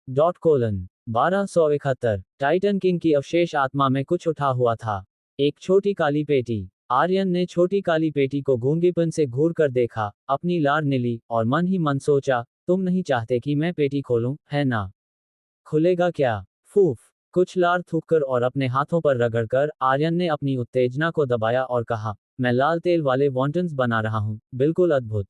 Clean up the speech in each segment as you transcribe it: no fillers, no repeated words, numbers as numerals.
1271 Titan king की अवशेष आत्मा में कुछ उठा हुआ था। एक छोटी काली पेटी। आर्यन ने छोटी काली पेटी को गूंगेपन से घूर कर देखा, अपनी लार निली, और मन ही मन सोचा, तुम नहीं चाहते कि मैं पेटी खोलूं, है ना? खुलेगा क्या? फूफ। कुछ लार थूककर और अपने हाथों पर रगड़कर आर्यन ने अपनी उत्तेजना को दबाया और कहा, मैं लाल तेल वाले वॉन्टन्स बना रहा हूं, बिल्कुल अद्भुत।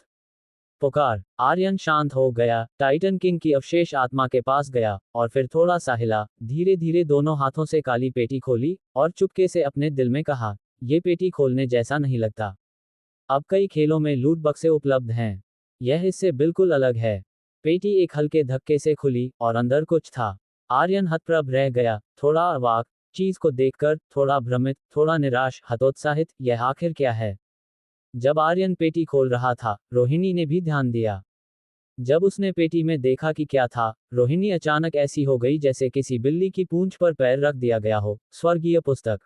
पुकार। आर्यन शांत हो गया, टाइटन किंग की अवशेष आत्मा के पास गया, और फिर थोड़ा सा हिला, धीरे धीरे दोनों हाथों से काली पेटी खोली, और चुपके से अपने दिल में कहा, ये पेटी खोलने जैसा नहीं लगता। अब कई खेलों में लूट बक्से उपलब्ध हैं। यह इससे बिल्कुल अलग है। पेटी एक हल्के धक्के से खुली, और अंदर कुछ था। आर्यन हतप्रभ रह गया, थोड़ा अवाक, चीज को देखकर, थोड़ा भ्रमित, थोड़ा निराश, हतोत्साहित, यह आखिर क्या है? जब आर्यन पेटी खोल रहा था, रोहिणी ने भी ध्यान दिया। जब उसने पेटी में देखा कि क्या था, रोहिणी अचानक ऐसी हो गई जैसे किसी बिल्ली की पूंछ पर पैर रख दिया गया हो। स्वर्गीय पुस्तक।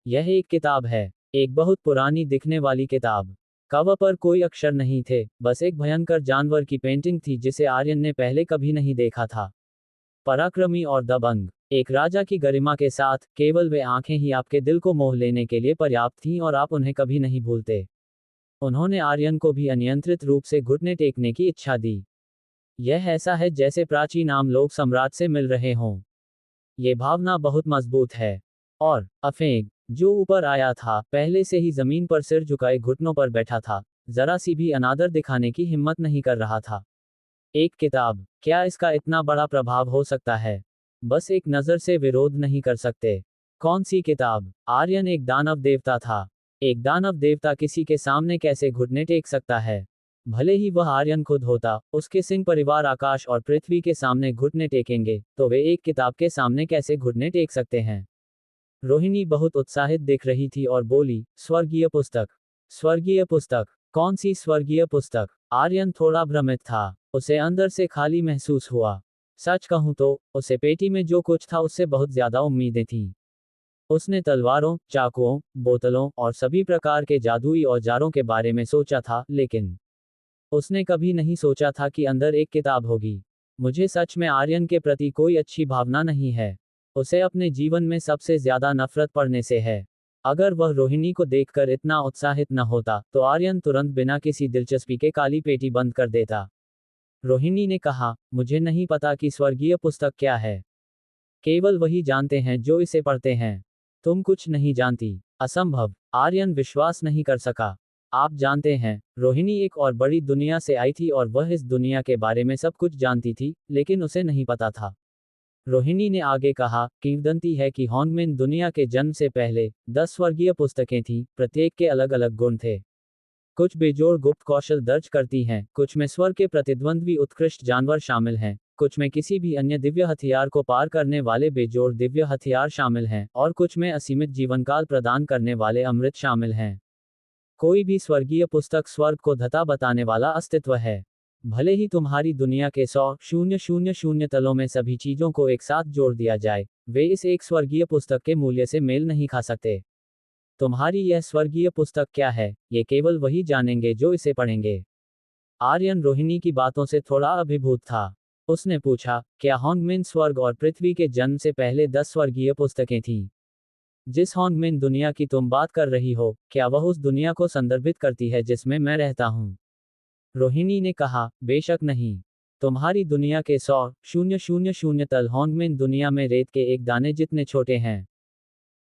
यह एक किताब है। एक बहुत पुरानी दिखने वाली किताब। कवर पर कोई अक्षर नहीं थे, बस एक भयंकर जानवर की पेंटिंग थी जिसे आर्यन ने पहले कभी नहीं देखा था। पराक्रमी और दबंग। एक राजा की गरिमा के साथ, केवल वे आंखें ही आपके दिल को मोह लेने के लिए पर्याप्त थीं और आप उन्हें कभी नहीं भूलते। उन्होंने आर्यन को भी अनियंत्रित रूप से घुटने टेकने की इच्छा दी। यह ऐसा है जैसे प्राचीन आम लोग सम्राट से मिल रहे हों। ये भावना बहुत मजबूत है। और अफेग, जो ऊपर आया था, पहले से ही जमीन पर सिर झुकाए घुटनों पर बैठा था, जरा सी भी अनादर दिखाने की हिम्मत नहीं कर रहा था। एक किताब, क्या इसका इतना बड़ा प्रभाव हो सकता है? बस एक नजर से विरोध नहीं कर सकते। कौन सी किताब? आर्यन एक दानव देवता था। एक दानव देवता किसी के सामने कैसे घुटने टेक सकता है? भले ही वह आर्यन खुद होता, उसके सिंह परिवार आकाश और पृथ्वी के सामने घुटने टेकेंगे, तो वे एक किताब के सामने कैसे घुटने टेक सकते हैं? रोहिणी बहुत उत्साहित दिख रही थी और बोली, स्वर्गीय पुस्तक। स्वर्गीय पुस्तक? कौन सी स्वर्गीय पुस्तक? आर्यन थोड़ा भ्रमित था। उसे अंदर से खाली महसूस हुआ। सच कहूं तो, उसे पेटी में जो कुछ था उससे बहुत ज्यादा उम्मीदें थीं। उसने तलवारों, चाकुओं, बोतलों, और सभी प्रकार के जादुई औजारों के बारे में सोचा था, लेकिन उसने कभी नहीं सोचा था कि अंदर एक किताब होगी। मुझे सच में आर्यन के प्रति कोई अच्छी भावना नहीं है। उसे अपने जीवन में सबसे ज्यादा नफरत पड़ने से है। अगर वह रोहिणी को देखकर इतना उत्साहित न होता, तो आर्यन तुरंत बिना किसी दिलचस्पी के काली पेटी बंद कर देता। रोहिणी ने कहा, मुझे नहीं पता कि स्वर्गीय पुस्तक क्या है। केवल वही जानते हैं जो इसे पढ़ते हैं। तुम कुछ नहीं जानती। असंभव। आर्यन विश्वास नहीं कर सका। आप जानते हैं, रोहिणी एक और बड़ी दुनिया से आई थी और वह इस दुनिया के बारे में सब कुछ जानती थी, लेकिन उसे नहीं पता था। रोहिणी ने आगे कहा, किंवदंती है कि हॉन्गमिन दुनिया के जन्म से पहले 10 स्वर्गीय पुस्तकें थीं, प्रत्येक के अलग अलग गुण थे। कुछ बेजोड़ गुप्त कौशल दर्ज करती हैं, कुछ में स्वर्ग के प्रतिद्वंद्वी उत्कृष्ट जानवर शामिल हैं, कुछ में किसी भी अन्य दिव्य हथियार को पार करने वाले बेजोड़ दिव्य हथियार शामिल हैं, और कुछ में असीमित जीवनकाल प्रदान करने वाले अमृत शामिल हैं। कोई भी स्वर्गीय पुस्तक स्वर्ग को धता बताने वाला अस्तित्व है। भले ही तुम्हारी दुनिया के 100,000 तलों में सभी चीजों को एक साथ जोड़ दिया जाए, वे इस एक स्वर्गीय पुस्तक के मूल्य से मेल नहीं खा सकते। तुम्हारी यह स्वर्गीय पुस्तक क्या है, ये केवल वही जानेंगे जो इसे पढ़ेंगे। आर्यन रोहिणी की बातों से थोड़ा अभिभूत था। उसने पूछा, क्या हॉन्गमिन स्वर्ग और पृथ्वी के जन्म से पहले 10 स्वर्गीय पुस्तकें थीं? जिस हॉन्गमिन दुनिया की तुम बात कर रही हो, क्या वह उस दुनिया को संदर्भित करती है जिसमें मैं रहता हूँ? रोहिणी ने कहा, बेशक नहीं। तुम्हारी दुनिया के 100,000 तल हॉन्गमिन दुनिया में रेत के एक दाने जितने छोटे हैं।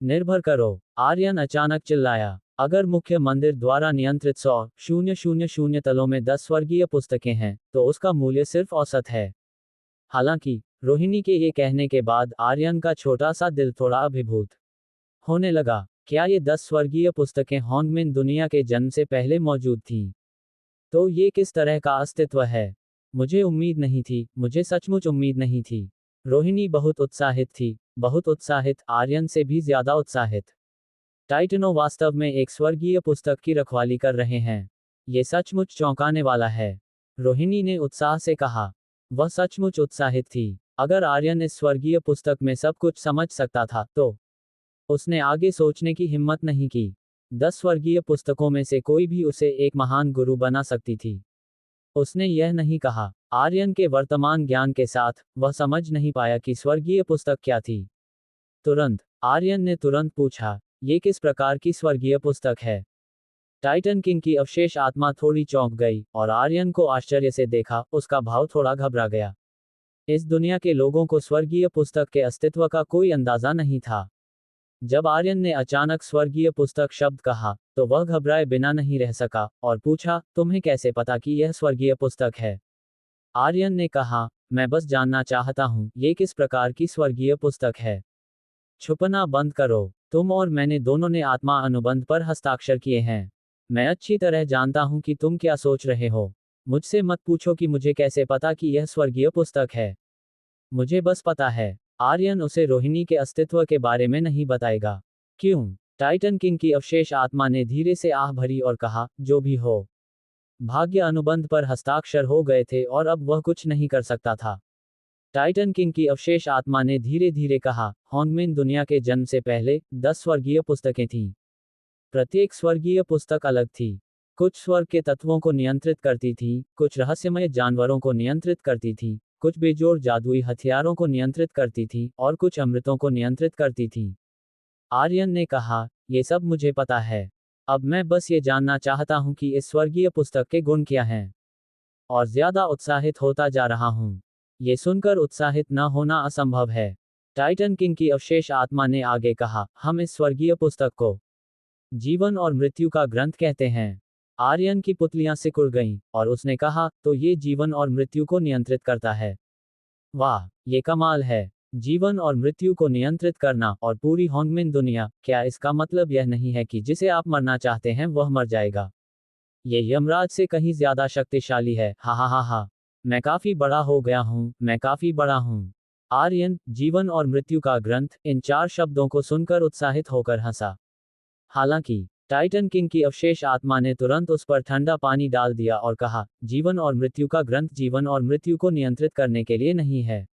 निर्भर करो। आर्यन अचानक चिल्लाया, अगर मुख्य मंदिर द्वारा नियंत्रित 100,000 तलों में 10 स्वर्गीय पुस्तकें हैं, तो उसका मूल्य सिर्फ औसत है। हालांकि, रोहिणी के ये कहने के बाद आर्यन का छोटा सा दिल थोड़ा अभिभूत होने लगा। क्या ये 10 स्वर्गीय पुस्तकें हॉन्गमिन दुनिया के जन्म से पहले मौजूद थीं? तो ये किस तरह का अस्तित्व है? मुझे उम्मीद नहीं थी, मुझे सचमुच उम्मीद नहीं थी। रोहिणी बहुत उत्साहित थी, बहुत उत्साहित, आर्यन से भी ज्यादा उत्साहित। टाइटनो वास्तव में एक स्वर्गीय पुस्तक की रखवाली कर रहे हैं। ये सचमुच चौंकाने वाला है। रोहिणी ने उत्साह से कहा। वह सचमुच उत्साहित थी। अगर आर्यन इस स्वर्गीय पुस्तक में सब कुछ समझ सकता था, तो उसने आगे सोचने की हिम्मत नहीं की। 10 स्वर्गीय पुस्तकों में से कोई भी उसे एक महान गुरु बना सकती थी। उसने यह नहीं कहा। आर्यन के वर्तमान ज्ञान के साथ वह समझ नहीं पाया कि स्वर्गीय पुस्तक क्या थी। तुरंत आर्यन ने तुरंत पूछा, ये किस प्रकार की स्वर्गीय पुस्तक है? टाइटन किंग की अवशेष आत्मा थोड़ी चौंक गई और आर्यन को आश्चर्य से देखा, उसका भाव थोड़ा घबरा गया। इस दुनिया के लोगों को स्वर्गीय पुस्तक के अस्तित्व का कोई अंदाजा नहीं था। जब आर्यन ने अचानक स्वर्गीय पुस्तक शब्द कहा, तो वह घबराए बिना नहीं रह सका और पूछा, तुम्हें कैसे पता कि यह स्वर्गीय पुस्तक है? आर्यन ने कहा, मैं बस जानना चाहता हूँ, ये किस प्रकार की स्वर्गीय पुस्तक है। छुपना बंद करो। तुम और मैंने दोनों ने आत्मा अनुबंध पर हस्ताक्षर किए हैं। मैं अच्छी तरह जानता हूं कि तुम क्या सोच रहे हो। मुझसे मत पूछो कि मुझे कैसे पता कि यह स्वर्गीय पुस्तक है। मुझे बस पता है। आर्यन उसे रोहिणी के अस्तित्व के बारे में नहीं बताएगा। क्यों? टाइटन किंग की अवशेष आत्मा ने धीरे से आह भरी और कहा, जो भी हो। भाग्य अनुबंध पर हस्ताक्षर हो गए थे और अब वह कुछ नहीं कर सकता था। टाइटन किंग की अवशेष आत्मा ने धीरे धीरे कहा, हॉन्गमिन दुनिया के जन्म से पहले 10 स्वर्गीय पुस्तकें थीं। प्रत्येक स्वर्गीय पुस्तक अलग थी। कुछ स्वर्ग के तत्वों को नियंत्रित करती थी, कुछ रहस्यमय जानवरों को नियंत्रित करती थी, कुछ बेजोड़ जादुई हथियारों को नियंत्रित करती थी और कुछ अमृतों को नियंत्रित करती थी। आर्यन ने कहा, ये सब मुझे पता है। अब मैं बस ये जानना चाहता हूं कि इस स्वर्गीय पुस्तक के गुण क्या हैं। और ज्यादा उत्साहित होता जा रहा हूं। ये सुनकर उत्साहित न होना असंभव है। टाइटन किंग की अवशेष आत्मा ने आगे कहा, हम इस स्वर्गीय पुस्तक को जीवन और मृत्यु का ग्रंथ कहते हैं। आर्यन की पुतलियां सिकुड़ गईं और उसने कहा, तो ये जीवन और मृत्यु को नियंत्रित करता है। वाह, ये कमाल है। जीवन और मृत्यु को नियंत्रित करना और पूरी हॉन्गमिन दुनिया, क्या इसका मतलब यह नहीं है कि जिसे आप मरना चाहते हैं वह मर जाएगा? ये यमराज से कहीं ज्यादा शक्तिशाली है। हा हा हा हा। मैं काफी बड़ा हो गया हूँ, मैं काफी बड़ा हूँ। आर्यन, जीवन और मृत्यु का ग्रंथ, इन 4 शब्दों को सुनकर उत्साहित होकर हंसा। हालांकि टाइटन किंग की अवशेष आत्मा ने तुरंत उस पर ठंडा पानी डाल दिया और कहा, जीवन और मृत्यु का ग्रंथ जीवन और मृत्यु को नियंत्रित करने के लिए नहीं है।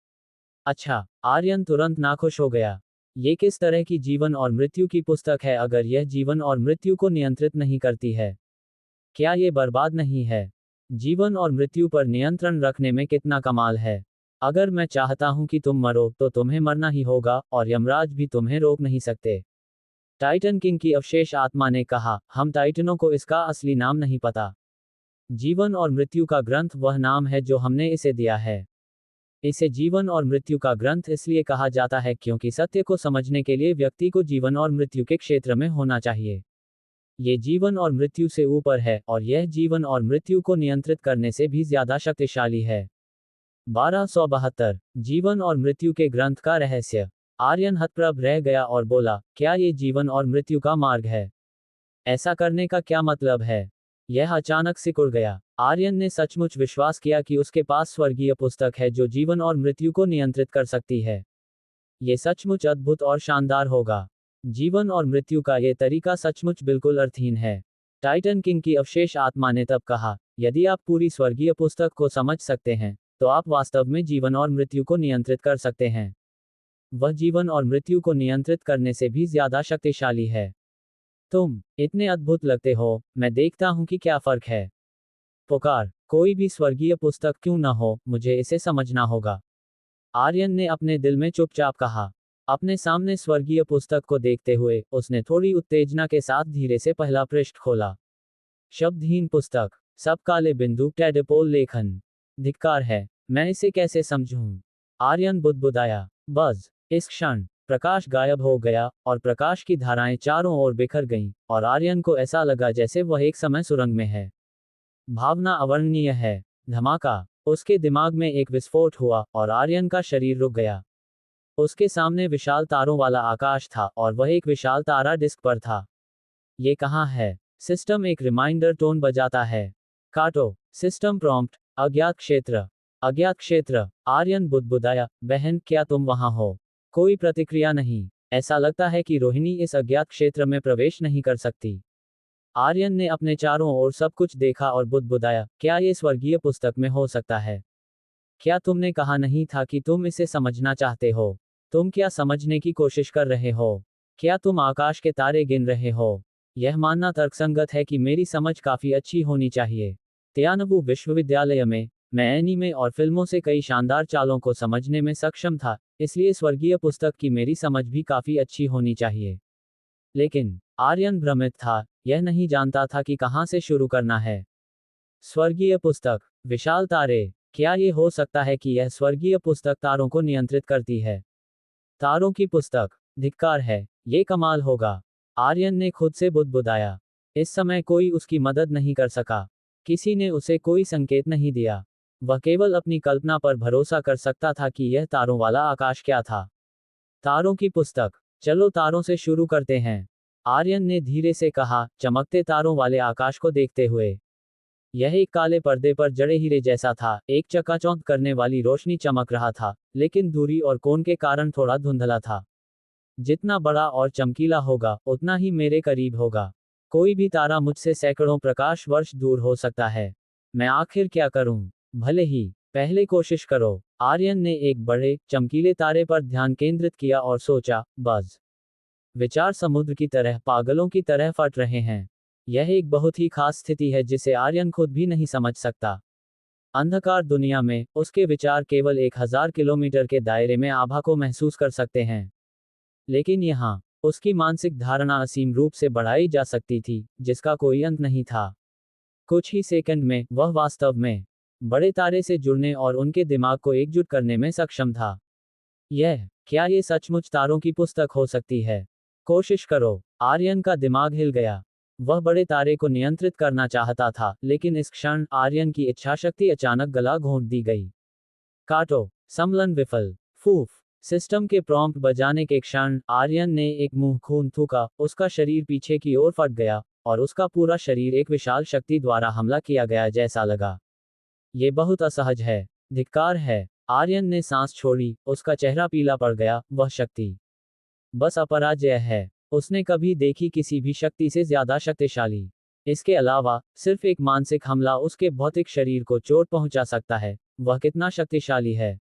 अच्छा। आर्यन तुरंत नाखुश हो गया। ये किस तरह की जीवन और मृत्यु की पुस्तक है अगर यह जीवन और मृत्यु को नियंत्रित नहीं करती है? क्या ये बर्बाद नहीं है? जीवन और मृत्यु पर नियंत्रण रखने में कितना कमाल है। अगर मैं चाहता हूं कि तुम मरो तो तुम्हें मरना ही होगा और यमराज भी तुम्हें रोक नहीं सकते। टाइटन किंग की अवशेष आत्मा ने कहा, हम टाइटनों को इसका असली नाम नहीं पता। जीवन और मृत्यु का ग्रंथ वह नाम है जो हमने इसे दिया है। इसे जीवन और मृत्यु का ग्रंथ इसलिए कहा जाता है क्योंकि सत्य को समझने के लिए व्यक्ति को जीवन और मृत्यु के क्षेत्र में होना चाहिए। ये जीवन और मृत्यु से ऊपर है और यह जीवन और मृत्यु को नियंत्रित करने से भी ज्यादा शक्तिशाली है। 1272 जीवन और मृत्यु के ग्रंथ का रहस्य। आर्यन हतप्रभ रह गया और बोला, क्या ये जीवन और मृत्यु का मार्ग है? ऐसा करने का क्या मतलब है? यह अचानक सिकुड़ गया। आर्यन ने सचमुच विश्वास किया कि उसके पास स्वर्गीय पुस्तक है जो जीवन और मृत्यु को नियंत्रित कर सकती है। ये सचमुच अद्भुत और शानदार होगा। जीवन और मृत्यु का ये तरीका सचमुच बिल्कुल अर्थहीन है। टाइटन किंग की अवशेष आत्मा ने तब कहा, यदि आप पूरी स्वर्गीय पुस्तक को समझ सकते हैं, तो आप वास्तव में जीवन और मृत्यु को नियंत्रित कर सकते हैं। वह जीवन और मृत्यु को नियंत्रित करने से भी ज्यादा शक्तिशाली है। तुम इतने अद्भुत लगते हो, मैं देखता हूं कि क्या फर्क है। पुकार, कोई भी स्वर्गीय पुस्तक क्यों न हो, मुझे इसे समझना होगा। आर्यन ने अपने दिल में चुपचाप कहा। अपने सामने स्वर्गीय पुस्तक को देखते हुए, उसने थोड़ी उत्तेजना के साथ धीरे से पहला पृष्ठ खोला। शब्दहीन पुस्तक, सब काले बिंदु, टेडपोल लेखन। धिक्कार है, मैं इसे कैसे समझूं? आर्यन बुदबुदाया। बज़, इस क्षण प्रकाश गायब हो गया और प्रकाश की धाराएं चारों ओर बिखर गईं और आर्यन को ऐसा लगा जैसे वह एक समय सुरंग में है। भावना अवर्णनीय है। धमाका, उसके दिमाग में एक विस्फोट हुआ और आर्यन का शरीर रुक गया। उसके सामने विशाल तारों वाला आकाश था और वह एक विशाल तारा डिस्क पर था। ये कहाँ है? सिस्टम एक रिमाइंडर टोन बजाता है। काटो। सिस्टम प्रॉम्प्ट, अज्ञात क्षेत्र। अज्ञात क्षेत्र। आर्यन बुदबुदाया, बहन क्या तुम वहां हो? कोई प्रतिक्रिया नहीं। ऐसा लगता है कि रोहिणी इस अज्ञात क्षेत्र में प्रवेश नहीं कर सकती। आर्यन ने अपने चारों ओर सब कुछ देखा और बुदबुदाया, क्या ये स्वर्गीय पुस्तक में हो सकता है? क्या तुमने कहा नहीं था कि तुम इसे समझना चाहते हो? तुम क्या समझने की कोशिश कर रहे हो? क्या तुम आकाश के तारे गिन रहे हो? यह मानना तर्कसंगत है कि मेरी समझ काफी अच्छी होनी चाहिए। तियानबू विश्वविद्यालय में मैं एनीमे और फिल्मों से कई शानदार चालों को समझने में सक्षम था, इसलिए स्वर्गीय पुस्तक की मेरी समझ भी काफी अच्छी होनी चाहिए। लेकिन आर्यन भ्रमित था, यह नहीं जानता था कि कहां से शुरू करना है। स्वर्गीय पुस्तक, विशाल तारे, क्या ये हो सकता है कि यह स्वर्गीय पुस्तक तारों को नियंत्रित करती है? तारों की पुस्तक, धिक्कार है, ये कमाल होगा। आर्यन ने खुद से बुदबुदाया। इस समय कोई उसकी मदद नहीं कर सका। किसी ने उसे कोई संकेत नहीं दिया। वह केवल अपनी कल्पना पर भरोसा कर सकता था कि यह तारों वाला आकाश क्या था। तारों की पुस्तक, चलो तारों से शुरू करते हैं, आर्यन ने धीरे से कहा, चमकते तारों वाले आकाश को देखते हुए। यह एक काले पर्दे पर जड़े हीरे जैसा था, एक चकाचौंध करने वाली रोशनी चमक रहा था, लेकिन दूरी और कोण के कारण थोड़ा धुंधला था। जितना बड़ा और चमकीला होगा, उतना ही मेरे करीब होगा। कोई भी तारा मुझसे सैकड़ों प्रकाश वर्ष दूर हो सकता है। मैं आखिर क्या करूं? भले ही, पहले कोशिश करो। आर्यन ने एक बड़े, चमकीले तारे पर ध्यान केंद्रित किया और सोचा, बस। विचार समुद्र की तरह पागलों की तरह फट रहे हैं। यह एक बहुत ही खास स्थिति है जिसे आर्यन खुद भी नहीं समझ सकता। अंधकार दुनिया में, उसके विचार केवल 1000 किलोमीटर के दायरे में आभा को महसूस कर सकते हैं। लेकिन यहाँ, उसकी मानसिक धारणा असीम रूप से बढ़ाई जा सकती थी, जिसका कोई अंत नहीं था। कुछ ही सेकंड में, वह वास्तव में बड़े तारे से जुड़ने और उनके दिमाग को एकजुट करने में सक्षम था। क्या ये सचमुच तारों की पुस्तक हो सकती है? कोशिश करो। आर्यन का दिमाग हिल गया। वह बड़े तारे को नियंत्रित करना चाहता था, लेकिन इस क्षण आर्यन की इच्छाशक्ति अचानक गला घोंट दी गई। काटो, सम्मलन विफल। फूफ। सिस्टम के प्रॉम्प्ट बजाने के क्षण आर्यन ने एक मुंह खून थूका, उसका शरीर पीछे की ओर फट गया, और उसका पूरा शरीर एक विशाल शक्ति द्वारा हमला किया गया जैसा लगा। ये बहुत असहज है। धिक्कार है। आर्यन ने सांस छोड़ी, उसका चेहरा पीला पड़ गया। वह शक्ति बस अपराजय है। उसने कभी देखी किसी भी शक्ति से ज्यादा शक्तिशाली। इसके अलावा, सिर्फ एक मानसिक हमला उसके भौतिक शरीर को चोट पहुंचा सकता है। वह कितना शक्तिशाली है।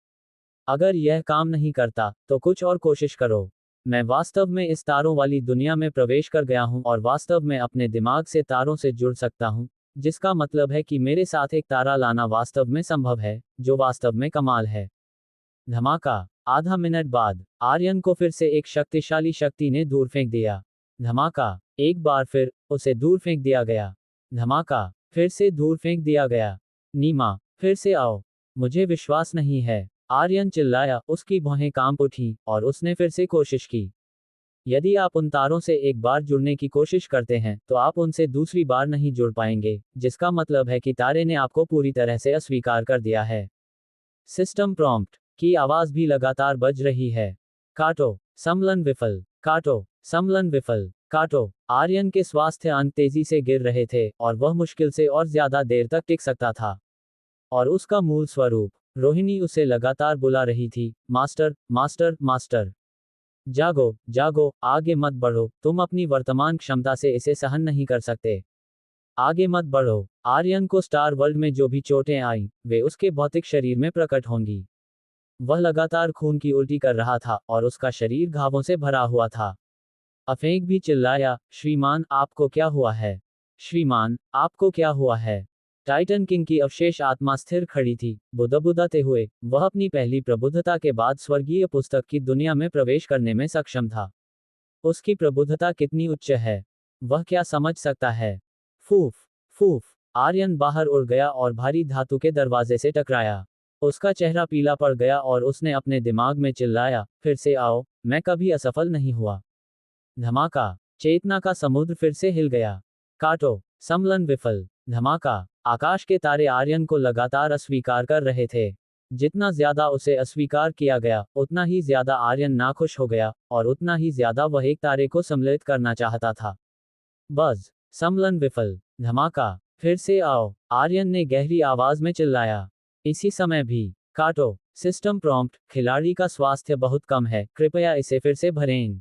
अगर यह काम नहीं करता, तो कुछ और कोशिश करो। मैं वास्तव में इस तारों वाली दुनिया में प्रवेश कर गया हूं और वास्तव में अपने दिमाग से तारों से जुड़ सकता हूं, जिसका मतलब है कि मेरे साथ एक तारा लाना वास्तव में संभव है, जो वास्तव में कमाल है। धमाका। आधा मिनट बाद, आर्यन को फिर से एक शक्तिशाली शक्ति ने दूर फेंक दिया। धमाका। एक बार फिर, उसे दूर फेंक दिया गया। धमाका। फिर से दूर फेंक दिया गया। नीमा, फिर से आओ। मुझे विश्वास नहीं है, आर्यन चिल्लाया, उसकी भौहें कांप उठीं, और उसने फिर से कोशिश की। यदि आप उन तारों से एक बार जुड़ने की कोशिश करते हैं, तो आप उनसे दूसरी बार नहीं जुड़ पाएंगे, जिसका मतलब है कि तारे ने आपको पूरी तरह से अस्वीकार कर दिया है। सिस्टम प्रॉम्प्ट की आवाज भी लगातार बज रही है। काटो, सम्मलन विफल। काटो, सम्मलन विफल। काटो। आर्यन के स्वास्थ्य अंग तेजी से गिर रहे थे, और वह मुश्किल से और ज्यादा देर तक टिक सकता था। और उसका मूल स्वरूप, रोहिणी उसे लगातार बुला रही थी, मास्टर, मास्टर, मास्टर। जागो, जागो, आगे मत बढ़ो, तुम अपनी वर्तमान क्षमता से इसे सहन नहीं कर सकते। आगे मत बढ़ो। आर्यन को स्टार वर्ल्ड में जो भी चोटें आईं, वे उसके भौतिक शरीर में प्रकट होंगी। वह लगातार खून की उल्टी कर रहा था, और उसका शरीर घावों से भरा हुआ था। अफेंग भी चिल्लाया, श्रीमान, आपको क्या हुआ है? श्रीमान, आपको क्या हुआ है? टाइटन किंग की अवशेष आत्मा स्थिर खड़ी थी, बुदबुदाते हुए। वह अपनी पहली प्रबुद्धता के बाद स्वर्गीय पुस्तक की दुनिया में प्रवेश करने में सक्षम था। उसकी प्रबुद्धता कितनी उच्च है? वह क्या समझ सकता है? फूफ, फूफ। आर्यन बाहर उड़ गया और भारी धातु के दरवाजे से टकराया। उसका चेहरा पीला पड़ गया और उसने अपने दिमाग में चिल्लाया, फिर से आओ, मैं कभी असफल नहीं हुआ। धमाका। चेतना का समुद्र फिर से हिल गया। काटो, सम्मलन विफल। धमाका। आकाश के तारे आर्यन को लगातार अस्वीकार कर रहे थे। जितना ज्यादा उसे अस्वीकार किया गया, उतना ही ज्यादा आर्यन नाखुश हो गया, और उतना ही ज्यादा वह एक तारे को सम्मिलित करना चाहता था। बज़। सम्मलन विफल। धमाका। फिर से आओ, आर्यन ने गहरी आवाज में चिल्लाया। इसी समय भी। काटो। सिस्टम प्रॉम्प्ट, खिलाड़ी का स्वास्थ्य बहुत कम है, कृपया इसे फिर से भरें।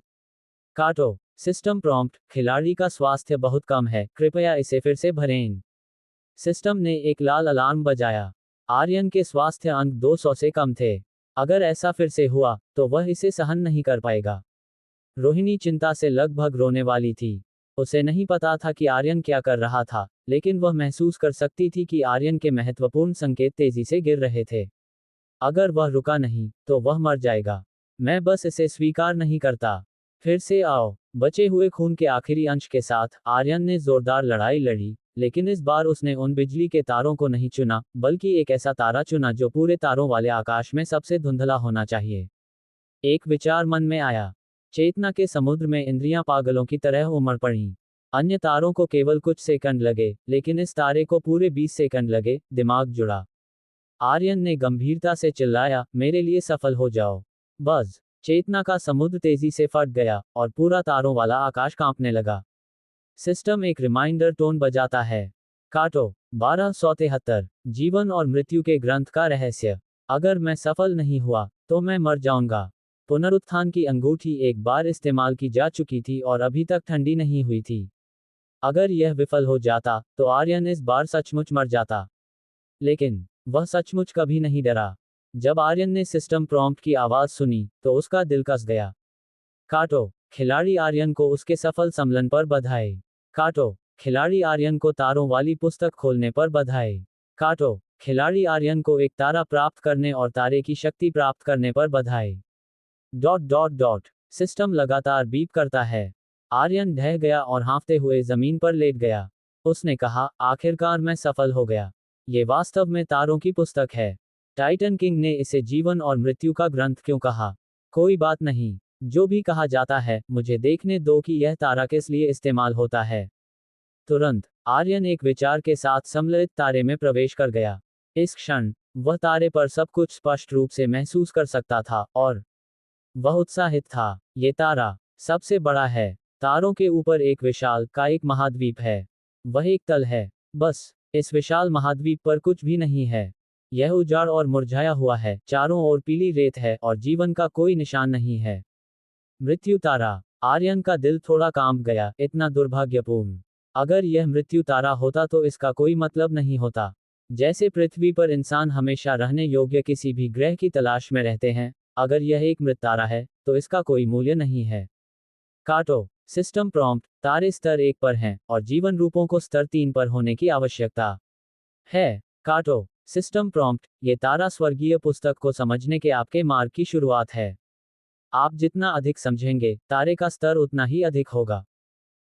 काटो। सिस्टम प्रॉम्प्ट, खिलाड़ी का स्वास्थ्य बहुत कम है, कृपया इसे फिर से भरें। सिस्टम ने एक लाल अलार्म बजाया। आर्यन के स्वास्थ्य अंक 200 से कम थे। अगर ऐसा फिर से हुआ, तो वह इसे सहन नहीं कर पाएगा। रोहिणी चिंता से लगभग रोने वाली थी। उसे नहीं पता था कि आर्यन क्या कर रहा था, लेकिन वह महसूस कर सकती थी कि आर्यन के महत्वपूर्ण संकेत तेजी से गिर रहे थे। अगर वह रुका नहीं, तो वह मर जाएगा। मैं बस इसे स्वीकार नहीं करता। फिर से आओ। बचे हुए खून के आखिरी अंश के साथ आर्यन ने जोरदार लड़ाई लड़ी, लेकिन इस बार उसने उन बिजली के तारों को नहीं चुना, बल्कि एक ऐसा तारा चुना जो पूरे तारों वाले आकाश में सबसे धुंधला होना चाहिए। एक विचार मन में आया। चेतना के समुद्र में इंद्रियां पागलों की तरह उमड़ पड़ीं। अन्य तारों को केवल कुछ सेकंड लगे, लेकिन इस तारे को पूरे 20 सेकंड लगे। दिमाग जुड़ा। आर्यन ने गंभीरता से चिल्लाया, मेरे लिए सफल हो जाओ। बस। चेतना का समुद्र तेजी से फट गया, और पूरा तारों वाला आकाश कांपने लगा। सिस्टम एक रिमाइंडर टोन बजाता है। काटो। 1273। जीवन और मृत्यु के ग्रंथ का रहस्य। अगर मैं सफल नहीं हुआ, तो मैं मर जाऊंगा। पुनरुत्थान की अंगूठी एक बार इस्तेमाल की जा चुकी थी और अभी तक ठंडी नहीं हुई थी। अगर यह विफल हो जाता, तो आर्यन इस बार सचमुच मर जाता। लेकिन वह सचमुच कभी नहीं डरा। जब आर्यन ने सिस्टम प्रॉम्प्ट की आवाज सुनी, तो उसका दिल कस गया। काटो। खिलाड़ी आर्यन को उसके सफल सम्मेलन पर बधाई। काटो। खिलाड़ी आर्यन को तारों वाली पुस्तक खोलने पर बधाई। काटो। खिलाड़ी आर्यन को एक तारा प्राप्त करने और तारे की शक्ति प्राप्त करने पर बधाई। Dot dot dot. सिस्टम लगातार बीप करता है। आर्यन ढह गया और हाँफते हुए जमीन पर लेट गया। उसने कहा, आखिरकार मैं सफल हो गया। ये वास्तव में तारों की पुस्तक है। टाइटन किंग ने इसे जीवन और मृत्यु का ग्रंथ क्यों कहा? कोई बात नहीं। जो भी कहा जाता है, मुझे देखने दो कि यह तारा किस लिए इस्तेमाल होता है। तुरंत आर्यन एक विचार के साथ सम्मिलित तारे में प्रवेश कर गया। इस क्षण वह तारे पर सब कुछ स्पष्ट रूप से महसूस कर सकता था, और वह उत्साहित था। ये तारा सबसे बड़ा है। तारों के ऊपर एक विशाल कायिक महाद्वीप है। वह एक तल है। बस। इस विशाल महाद्वीप पर कुछ भी नहीं है। यह उजाड़ और मुरझाया हुआ है, चारों ओर पीली रेत है और जीवन का कोई निशान नहीं है। मृत्यु तारा। आर्यन का दिल थोड़ा कांप गया, इतना दुर्भाग्यपूर्ण। अगर यह मृत्यु तारा होता तो इसका कोई मतलब नहीं होता। जैसे पृथ्वी पर इंसान हमेशा रहने योग्य किसी भी ग्रह की तलाश में रहते हैं, अगर यह एक मृत तारा है, तो इसका कोई मूल्य नहीं है। काटो। सिस्टम प्रॉम्प्ट, तारे स्तर 1 पर हैं, और जीवन रूपों को स्तर 3 पर होने की आवश्यकता है। काटो। सिस्टम प्रॉम्प्ट, ये तारा स्वर्गीय पुस्तक को समझने के आपके मार्ग की शुरुआत है। आप जितना अधिक समझेंगे, तारे का स्तर उतना ही अधिक होगा।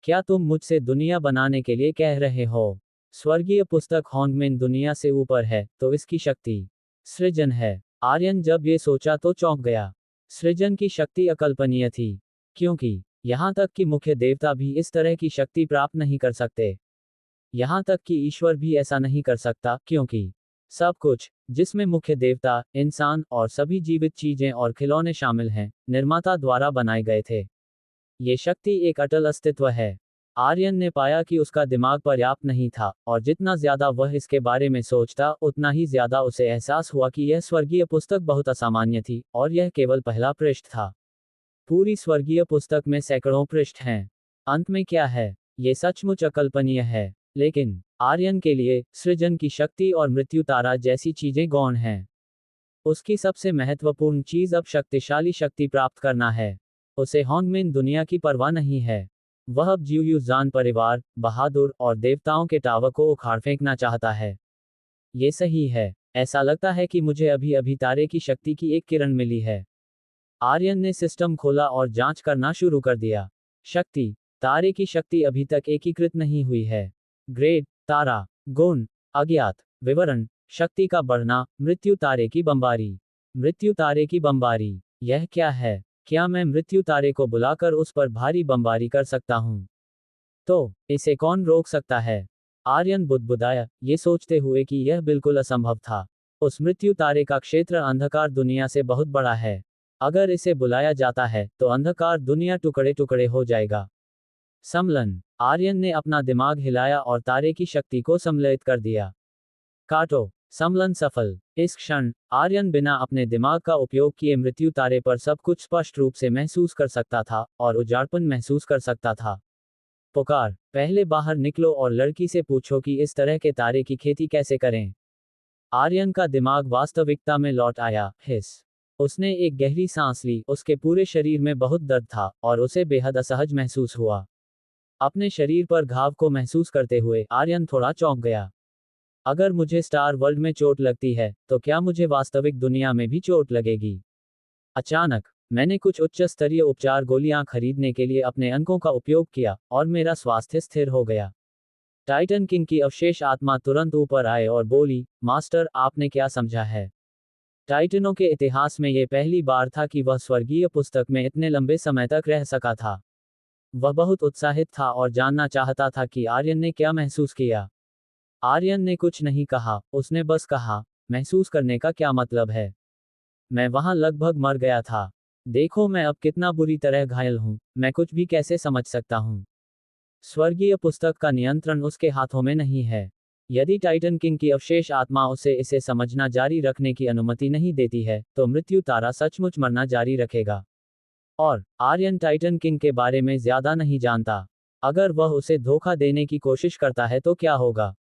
क्या तुम मुझसे दुनिया बनाने के लिए कह रहे हो? स्वर्गीय पुस्तक होंगमिन दुनिया से ऊपर है, तो इसकी शक्ति सृजन है। आर्यन जब ये सोचा तो चौंक गया। सृजन की शक्ति अकल्पनीय थी, क्योंकि यहाँ तक कि मुख्य देवता भी इस तरह की शक्ति प्राप्त नहीं कर सकते। यहाँ तक कि ईश्वर भी ऐसा नहीं कर सकता, क्योंकि सब कुछ, जिसमें मुख्य देवता, इंसान और सभी जीवित चीजें और खिलौने शामिल हैं, निर्माता द्वारा बनाए गए थे। ये शक्ति एक अटल अस्तित्व है। आर्यन ने पाया कि उसका दिमाग पर्याप्त नहीं था, और जितना ज्यादा वह इसके बारे में सोचता, उतना ही ज्यादा उसे एहसास हुआ कि यह स्वर्गीय पुस्तक बहुत असामान्य थी, और यह केवल पहला पृष्ठ था। पूरी स्वर्गीय पुस्तक में सैकड़ों पृष्ठ हैं। अंत में क्या है? ये सचमुच अकल्पनीय है। लेकिन आर्यन के लिए सृजन की शक्ति और मृत्यु तारा जैसी चीजें गौण हैं। उसकी सबसे महत्वपूर्ण चीज अब शक्तिशाली शक्ति प्राप्त करना है। उसे होंगमिन दुनिया की परवाह नहीं है। वह अब जियुयुजान परिवार, बहादुर और देवताओं के टावर को उखाड़ फेंकना चाहता है। ये सही है। ऐसा लगता है कि मुझे अभी अभी तारे की शक्ति की एक किरण मिली है। आर्यन ने सिस्टम खोला और जांच करना शुरू कर दिया। शक्ति। तारे की शक्ति अभी तक एकीकृत नहीं हुई है। ग्रेड, तारा, गुण, अज्ञात, विवरण, शक्ति का बढ़ना, मृत्यु तारे की बमबारी। मृत्यु तारे की बमबारी, यह क्या है? क्या मैं मृत्यु तारे को बुलाकर उस पर भारी बमबारी कर सकता हूं? तो इसे कौन रोक सकता है? आर्यन बुदबुदाया, ये सोचते हुए कि यह बिल्कुल असंभव था। उस मृत्यु तारे का क्षेत्र अंधकार दुनिया से बहुत बड़ा है। अगर इसे बुलाया जाता है, तो अंधकार दुनिया टुकड़े टुकड़े हो जाएगा। सम्मेलन। आर्यन ने अपना दिमाग हिलाया और तारे की शक्ति को सम्मिलित कर दिया। काटो। सम्मेलन सफल। इस क्षण आर्यन बिना अपने दिमाग का उपयोग किए मृत्यु तारे पर सब कुछ स्पष्ट रूप से महसूस कर सकता था, और उजाड़पन महसूस कर सकता था। पुकार। पहले बाहर निकलो और लड़की से पूछो कि इस तरह के तारे की खेती कैसे करें। आर्यन का दिमाग वास्तविकता में लौट आया। हिस। उसने एक गहरी सांस ली। उसके पूरे शरीर में बहुत दर्द था, और उसे बेहद असहज महसूस हुआ। अपने शरीर पर घाव को महसूस करते हुए आर्यन थोड़ा चौंक गया। अगर मुझे स्टार वर्ल्ड में चोट लगती है, तो क्या मुझे वास्तविक दुनिया में भी चोट लगेगी? अचानक, मैंने कुछ उच्च स्तरीय उपचार गोलियां खरीदने के लिए अपने अंकों का उपयोग किया, और मेरा स्वास्थ्य स्थिर हो गया। टाइटन किंग की अवशेष आत्मा तुरंत ऊपर आए और बोली, मास्टर, आपने क्या समझा है? टाइटनों के इतिहास में यह पहली बार था कि वह स्वर्गीय पुस्तक में इतने लंबे समय तक रह सका था। वह बहुत उत्साहित था और जानना चाहता था कि आर्यन ने क्या महसूस किया। आर्यन ने कुछ नहीं कहा, उसने बस कहा, महसूस करने का क्या मतलब है? मैं वहां लगभग मर गया था। देखो मैं अब कितना बुरी तरह घायल हूं, मैं कुछ भी कैसे समझ सकता हूं। स्वर्गीय पुस्तक का नियंत्रण उसके हाथों में नहीं है। यदि टाइटन किंग की अवशेष आत्मा उसे इसे समझना जारी रखने की अनुमति नहीं देती है, तो मृत्यु तारा सचमुच मरना जारी रखेगा। और आर्यन टाइटन किंग के बारे में ज्यादा नहीं जानता। अगर वह उसे धोखा देने की कोशिश करता है तो क्या होगा?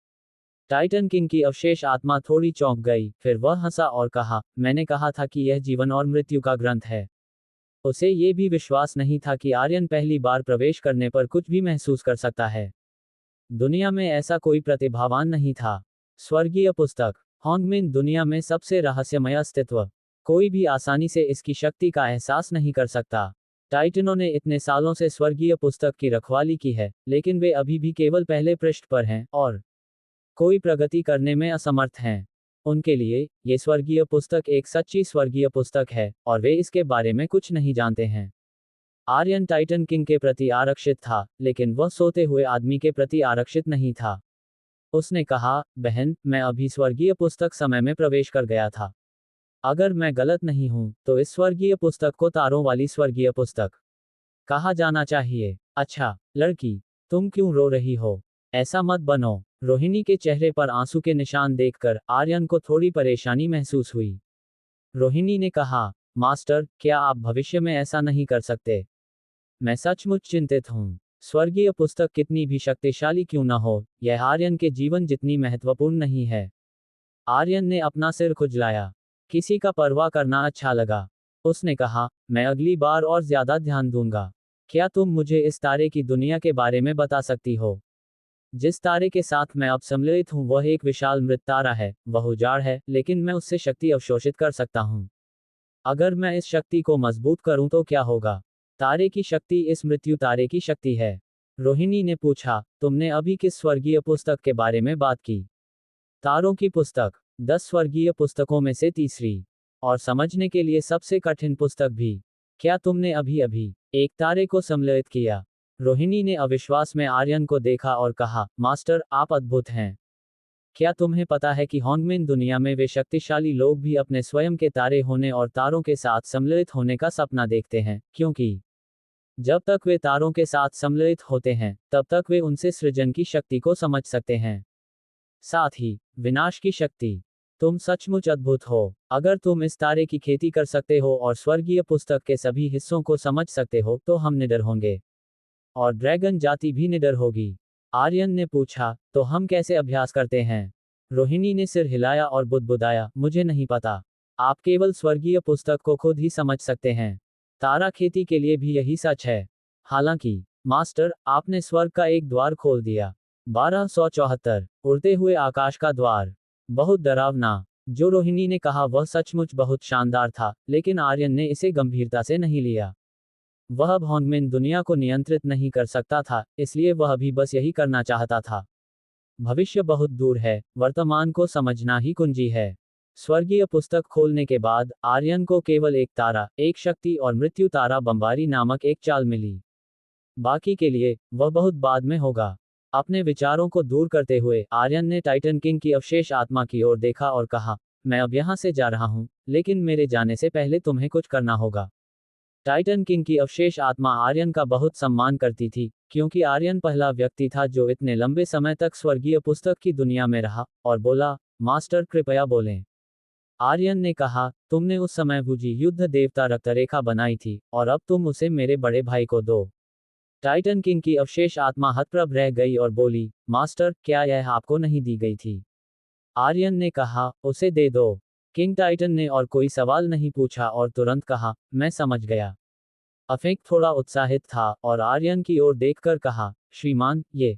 टाइटन किंग की अवशेष आत्मा थोड़ी चौंक गई, फिर वह हंसा और कहा, मैंने कहा था कि यह जीवन और मृत्यु का ग्रंथ है। उसे ये भी विश्वास नहीं था कि आर्यन पहली बार प्रवेश करने पर कुछ भी महसूस कर सकता है। दुनिया में ऐसा कोई प्रतिभावान नहीं था। स्वर्गीय पुस्तक, हॉन्गमिन दुनिया में सबसे रहस्यमय अस्तित्व। कोई भी आसानी से इसकी शक्ति का एहसास नहीं कर सकता। टाइटनों ने इतने सालों से स्वर्गीय पुस्तक की रखवाली की है, लेकिन वे अभी भी केवल पहले पृष्ठ पर हैं, और कोई प्रगति करने में असमर्थ हैं। उनके लिए, ये स्वर्गीय पुस्तक एक सच्ची स्वर्गीय पुस्तक है, और वे इसके बारे में कुछ नहीं जानते हैं। आर्यन टाइटन किंग के प्रति आरक्षित था, लेकिन वह सोते हुए आदमी के प्रति आरक्षित नहीं था। उसने कहा, बहन, मैं अभी स्वर्गीय पुस्तक समय में प्रवेश कर गया था। अगर मैं गलत नहीं हूं, तो इस स्वर्गीय पुस्तक को तारों वाली स्वर्गीय पुस्तक कहा जाना चाहिए। अच्छा, लड़की, तुम क्यों रो रही हो? ऐसा मत बनो। रोहिणी के चेहरे पर आंसू के निशान देखकर आर्यन को थोड़ी परेशानी महसूस हुई। रोहिणी ने कहा, मास्टर, क्या आप भविष्य में ऐसा नहीं कर सकते? मैं सचमुच चिंतित हूँ। स्वर्गीय पुस्तक कितनी भी शक्तिशाली क्यों न हो, यह आर्यन के जीवन जितनी महत्वपूर्ण नहीं है। आर्यन ने अपना सिर खुजलाया। किसी का परवाह करना अच्छा लगा। उसने कहा, मैं अगली बार और ज्यादा ध्यान दूंगा। क्या तुम मुझे इस तारे की दुनिया के बारे में बता सकती हो? जिस तारे के साथ मैं अब सम्मिलित हूँ वह एक विशाल मृत तारा है, वह उजाड़ है, लेकिन मैं उससे शक्ति अवशोषित कर सकता हूँ। अगर मैं इस शक्ति को मजबूत करूं तो क्या होगा? तारे की शक्ति इस मृत्यु तारे की शक्ति है। रोहिणी ने पूछा, तुमने अभी किस स्वर्गीय पुस्तक के बारे में बात की? तारों की पुस्तक, 10 स्वर्गीय पुस्तकों में से तीसरी, और समझने के लिए सबसे कठिन पुस्तक भी। क्या तुमने अभी अभी एक तारे को सम्मिलित किया? रोहिणी ने अविश्वास में आर्यन को देखा और कहा, मास्टर, आप अद्भुत हैं। क्या तुम्हें पता है कि हॉन्गमिन दुनिया में वे शक्तिशाली लोग भी अपने स्वयं के तारे होने और तारों के साथ सम्मिलित होने का सपना देखते हैं, क्योंकि जब तक वे तारों के साथ सम्मिलित होते हैं, तब तक वे उनसे सृजन की शक्ति को समझ सकते हैं, साथ ही विनाश की शक्ति। तुम सचमुच अद्भुत हो। अगर तुम इस तारे की खेती कर सकते हो और स्वर्गीय पुस्तक के सभी हिस्सों को समझ सकते हो, तो हम निडर होंगे। और ड्रैगन जाति भी निडर होगी। आर्यन ने पूछा, तो हम कैसे अभ्यास करते हैं? रोहिणी ने सिर हिलाया और बुदबुदाया, मुझे नहीं पता। आप केवल स्वर्गीय पुस्तक को खुद ही समझ सकते हैं। तारा खेती के लिए भी यही सच है। हालांकि, मास्टर, आपने स्वर्ग का एक द्वार खोल दिया। 1274, उड़ते हुए आकाश का द्वार। बहुत डरावना। जो रोहिणी ने कहा वह सचमुच बहुत शानदार था, लेकिन आर्यन ने इसे गंभीरता से नहीं लिया। वह अब हॉन्गमिन दुनिया को नियंत्रित नहीं कर सकता था, इसलिए वह भी बस यही करना चाहता था। भविष्य बहुत दूर है, वर्तमान को समझना ही कुंजी है। स्वर्गीय पुस्तक खोलने के बाद आर्यन को केवल एक तारा, एक शक्ति और मृत्यु तारा बम्बारी नामक एक चाल मिली। बाकी के लिए, वह बहुत बाद में होगा। अपने विचारों को दूर करते हुए आर्यन ने टाइटन किंग की अवशेष आत्मा की ओर देखा और कहा, मैं अब यहाँ से जा रहा हूँ, लेकिन मेरे जाने से पहले तुम्हें कुछ करना होगा। टाइटन किंग की अवशेष आत्मा आर्यन का बहुत सम्मान करती थी, क्योंकि आर्यन पहला व्यक्ति था जो इतने लंबे समय तक स्वर्गीय पुस्तक की दुनिया में रहा, और बोला, मास्टर, कृपया बोलें। आर्यन ने कहा, तुमने उस समय भुजी युद्ध देवता रक्तरेखा बनाई थी, और अब तुम उसे मेरे बड़े भाई को दो। टाइटन किंग की अवशेष आत्मा हतप्रभ रह गई और बोली, मास्टर, क्या यह आपको नहीं दी गई थी? आर्यन ने कहा, उसे दे दो। किंग टाइटन ने और कोई सवाल नहीं पूछा और तुरंत कहा, मैं समझ गया। अफेक थोड़ा उत्साहित था और आर्यन की ओर देखकर कहा, श्रीमान, ये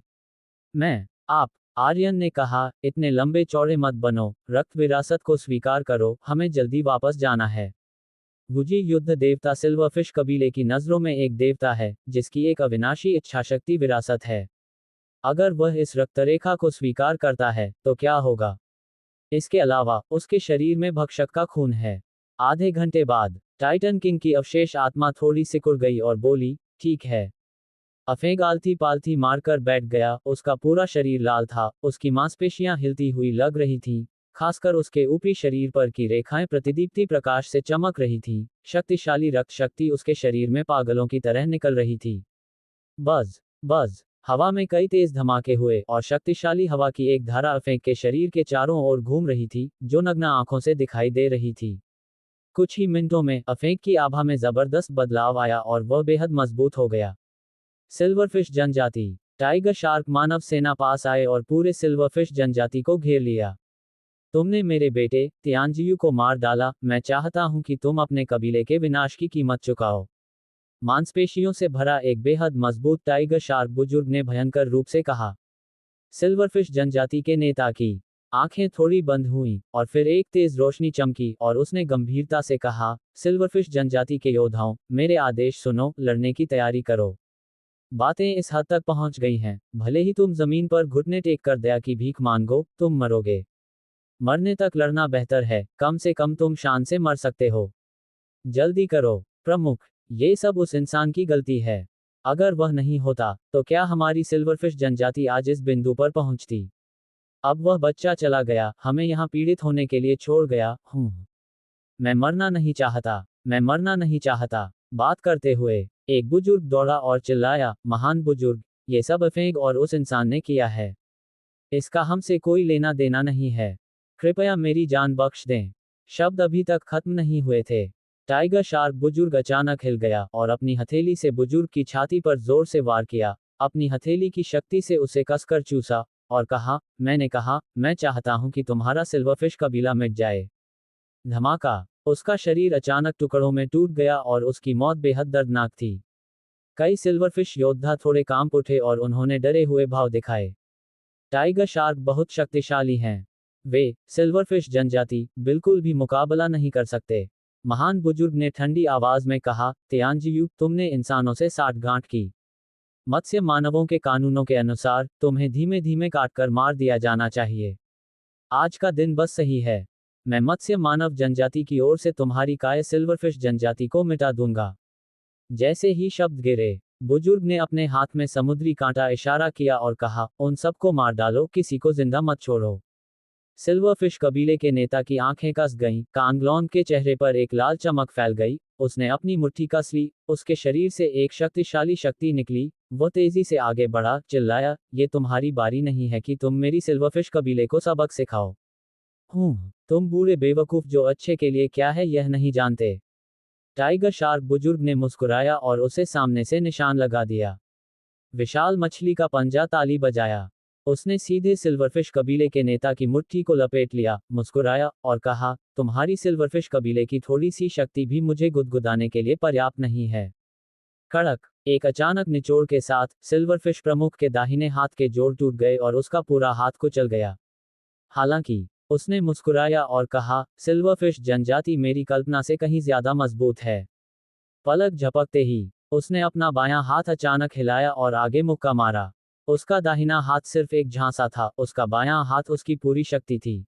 मैं आप। आर्यन ने कहा, इतने लंबे चौड़े मत बनो, रक्त विरासत को स्वीकार करो, हमें जल्दी वापस जाना है। गुजी युद्ध देवता सिल्वरफिश कबीले की नजरों में एक देवता है, जिसकी एक अविनाशी इच्छाशक्ति विरासत है। अगर वह इस रक्तरेखा को स्वीकार करता है, तो क्या होगा? इसके अलावा, उसके शरीर में भक्षक का खून है। आधे घंटे बाद, टाइटन किंग की अवशेष आत्मा थोड़ी सिकुड़ गई और बोली, ठीक है। अफेग आलती पालती मारकर बैठ गया, उसका पूरा शरीर लाल था, उसकी मांसपेशियां हिलती हुई लग रही थीं, खासकर उसके ऊपरी शरीर पर की रेखाएं प्रतिदीप्ति प्रकाश से चमक रही थीं, शक्तिशाली रक्त शक्ति उसके शरीर में पागलों की तरह निकल रही थी। बज बज हवा में कई तेज धमाके हुए और शक्तिशाली हवा की एक धारा अफेग के शरीर के चारों ओर घूम रही थी, जो नग्न आंखों से दिखाई दे रही थी। कुछ ही मिनटों में अफेग की आभा में जबरदस्त बदलाव आया और वह बेहद मजबूत हो गया। सिल्वरफिश जनजाति। टाइगर शार्क मानव सेना पास आए और पूरे सिल्वरफिश जनजाति को घेर लिया। तुमने मेरे बेटे तियांजियू को मार डाला, मैं चाहता हूं कि तुम अपने कबीले के विनाश की कीमत चुकाओ। मांसपेशियों से भरा एक बेहद मजबूत टाइगर शार्क बुजुर्ग ने भयंकर रूप से कहा। सिल्वरफिश जनजाति के नेता की आंखें थोड़ी बंद हुईं, और फिर एक तेज रोशनी चमकी और उसने गंभीरता से कहा, सिल्वरफिश जनजाति के योद्धाओं, मेरे आदेश सुनो, लड़ने की तैयारी करो। बातें इस हद तक पहुंच गई हैं, भले ही तुम जमीन पर घुटने टेक कर दया की भीख मांगो, तुम मरोगे। मरने तक लड़ना बेहतर है, कम से कम तुम शान से मर सकते हो। जल्दी करो, प्रमुख। ये सब उस इंसान की गलती है। अगर वह नहीं होता, तो क्या हमारी सिल्वरफिश जनजाति आज इस बिंदु पर पहुंचती? अब वह बच्चा चला गया, हमें यहाँ पीड़ित होने के लिए छोड़ गया। मैं मरना नहीं चाहता, मैं मरना नहीं चाहता। बात करते हुए एक बुजुर्ग दौड़ा और चिल्लाया, महान बुजुर्ग, ये सब अफेग और उस इंसान ने किया है। इसका हमसे कोई लेना देना नहीं है। कृपया मेरी जान बख्श दें। शब्द अभी तक खत्म नहीं हुए थे। टाइगर शार्क बुजुर्ग अचानक हिल गया और अपनी हथेली से बुजुर्ग की छाती पर जोर से वार किया, अपनी हथेली की शक्ति से उसे कसकर चूसा, और कहा, मैंने कहा, मैं चाहता हूं कि तुम्हारा सिल्वरफिश कबीला मिट जाए। धमाका। उसका शरीर अचानक टुकड़ों में टूट गया और उसकी मौत बेहद दर्दनाक थी। कई सिल्वरफिश योद्धा थोड़े कांप उठे और उन्होंने डरे हुए भाव दिखाए। टाइगर शार्क बहुत शक्तिशाली हैं। वे सिल्वरफिश जनजाति बिल्कुल भी मुकाबला नहीं कर सकते। महान बुजुर्ग ने ठंडी आवाज में कहा, तियांजियू, तुमने इंसानों से साठगांठ की। मत्स्य मानवों के कानूनों के अनुसार तुम्हें धीमे धीमे काटकर मार दिया जाना चाहिए। आज का दिन बस सही है। मैं मत्स्य मानव जनजाति की ओर से तुम्हारी काय सिल्वरफिश जनजाति को मिटा दूंगा। जैसे ही शब्द गिरे, बुजुर्ग ने अपने हाथ में समुद्री कांटा इशारा किया और कहा, उन सबको मार डालो, किसी को जिंदा मत छोड़ो। सिल्वरफिश कबीले के नेता की आंखें कस गईं, कांगलॉन के चेहरे पर एक लाल चमक फैल गई, उसने अपनी मुट्ठी कस ली, उसके शरीर से एक शक्तिशाली शक्ति निकली, वह तेजी से आगे बढ़ा, चिल्लाया, ये तुम्हारी बारी नहीं है कि तुम मेरी सिल्वरफिश कबीले को सबक सिखाओ। तुम बूढ़े बेवकूफ जो अच्छे के लिए क्या है यह नहीं जानते। टाइगर शार्क बुजुर्ग ने मुस्कुराया और उसे सामने से निशान लगा दिया। विशाल मछली का पंजा ताली बजाया। उसने सीधे सिल्वरफिश कबीले के नेता की मुट्ठी को लपेट लिया, मुस्कुराया और कहा, तुम्हारी सिल्वरफिश कबीले की थोड़ी सी शक्ति भी मुझे गुदगुदाने के लिए पर्याप्त नहीं है। कड़क। एक अचानक निचोड़ के साथ सिल्वरफिश प्रमुख के दाहिने हाथ के जोड़ टूट गए और उसका पूरा हाथ कुचल गया। हालांकि उसने मुस्कुराया और कहा, सिल्वरफिश जनजाति मेरी कल्पना से कहीं ज्यादा मजबूत है। पलक झपकते ही उसने अपना बायां हाथ अचानक हिलाया और आगे मुक्का मारा। उसका दाहिना हाथ सिर्फ एक झांसा था, उसका बायां हाथ उसकी पूरी शक्ति थी।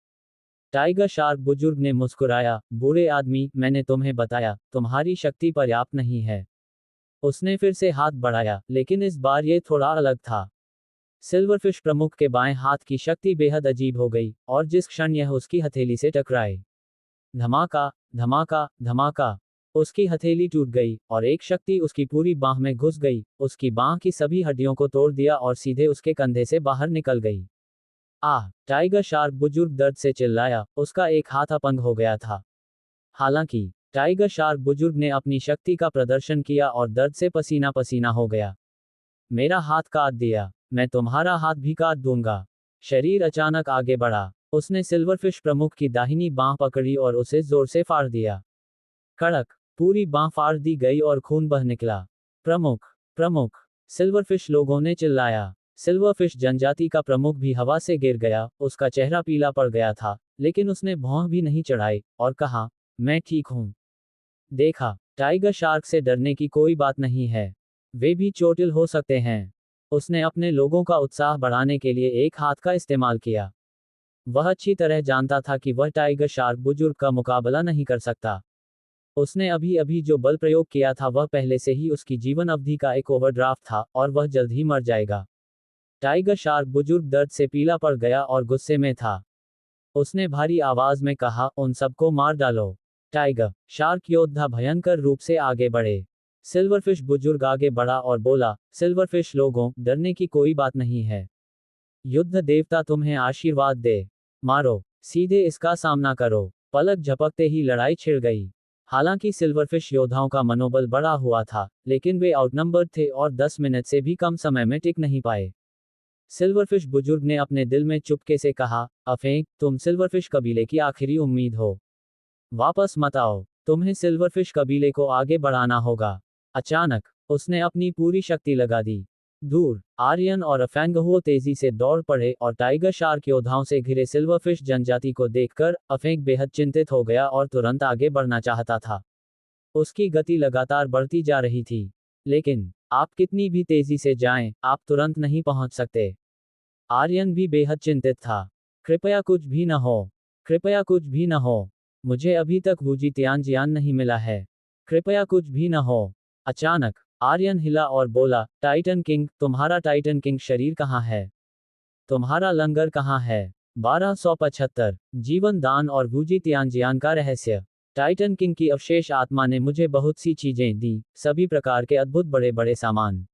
टाइगर शार्क बुजुर्ग ने मुस्कुराया, बूढ़े आदमी, मैंने तुम्हें बताया, तुम्हारी शक्ति पर्याप्त नहीं है। उसने फिर से हाथ बढ़ाया, लेकिन इस बार ये थोड़ा अलग था। सिल्वरफिश प्रमुख के बाएं हाथ की शक्ति बेहद अजीब हो गई, और जिस क्षण यह उसकी हथेली से टकराए, धमाका, धमाका, धमाका, उसकी हथेली टूट गई और एक शक्ति उसकी पूरी बांह में घुस गई, उसकी बांह की सभी हड्डियों को तोड़ दिया और सीधे उसके कंधे से बाहर निकल गई। टाइगर शार्क बुजुर्ग दर्द से चिल्लाया, उसका एक हाथ अपंग हो गया था। हालांकि टाइगर शार्क बुजुर्ग ने अपनी शक्ति का प्रदर्शन किया और दर्द से पसीना पसीना हो गया। मेरा हाथ काट दिया, मैं तुम्हारा हाथ भी काट दूंगा। शरीर अचानक आगे बढ़ा, उसने सिल्वरफिश प्रमुख की दाहिनी बांह पकड़ी और उसे जोर से फाड़ दिया। कड़क। पूरी बांह फाड़ दी गई और खून बह निकला। प्रमुख, प्रमुख, सिल्वरफिश लोगों ने चिल्लाया। सिल्वरफिश जनजाति का प्रमुख भी हवा से गिर गया, उसका चेहरा पीला पड़ गया था, लेकिन उसने भौं भी नहीं चढ़ाई और कहा, मैं ठीक हूं। देखा, टाइगर शार्क से डरने की कोई बात नहीं है। वे भी चोटिल हो सकते हैं। उसने अपने लोगों का उत्साह बढ़ाने के लिए एक हाथ का इस्तेमाल किया। वह अच्छी तरह जानता था कि वह टाइगर शार्क बुजुर्ग का मुकाबला नहीं कर सकता। उसने अभी अभी जो बल प्रयोग किया था वह पहले से ही उसकी जीवन अवधि का एक ओवरड्राफ्ट था और वह जल्द ही मर जाएगा। टाइगर शार्क बुजुर्ग दर्द से पीला पड़ गया और गुस्से में था। उसने भारी आवाज में कहा, उन सबको मार डालो। टाइगर शार्क योद्धा भयंकर रूप से आगे बढ़े। सिल्वरफिश बुजुर्ग आगे बढ़ा और बोला, सिल्वरफिश लोगों, डरने की कोई बात नहीं है। युद्ध देवता तुम्हें आशीर्वाद दे। मारो, सीधे इसका सामना करो। पलक झपकते ही लड़ाई छिड़ गई। हालांकि सिल्वरफिश योद्धाओं का मनोबल बढ़ा हुआ था, लेकिन वे आउटनंबर्ड थे और 10 मिनट से भी कम समय में टिक नहीं पाए। सिल्वरफिश बुजुर्ग ने अपने दिल में चुपके से कहा, अफेंग, तुम सिल्वरफिश कबीले की आखिरी उम्मीद हो। वापस मत आओ, तुम्हें सिल्वरफिश कबीले को आगे बढ़ाना होगा। अचानक, उसने अपनी पूरी शक्ति लगा दी। दूर, आर्यन और अफेंगहुओ तेजी से दौड़ पड़े और टाइगर शार्क योद्धाओं से घिरे सिल्वरफिश जनजाति को देखकर अफेंग बेहद चिंतित हो गया और तुरंत आगे बढ़ना चाहता था। उसकी गति लगातार बढ़ती जा रही थी। लेकिन, आप कितनी भी तेजी से जाएं, आप तुरंत नहीं पहुंच सकते। आर्यन भी बेहद चिंतित था। कृपया कुछ भी न हो। कृपया कुछ भी न हो। मुझे अभी तक वूजी तियानजियान नहीं मिला है। कृपया कुछ भी न हो। अचानक, आर्यन हिला और बोला, टाइटन किंग, तुम्हारा टाइटन किंग शरीर कहाँ है? तुम्हारा लंगर कहाँ है? 1275 जीवन दान और वूजी तियानजियान का रहस्य। टाइटन किंग की अवशेष आत्मा ने मुझे बहुत सी चीजें दी, सभी प्रकार के अद्भुत बड़े बड़े सामान।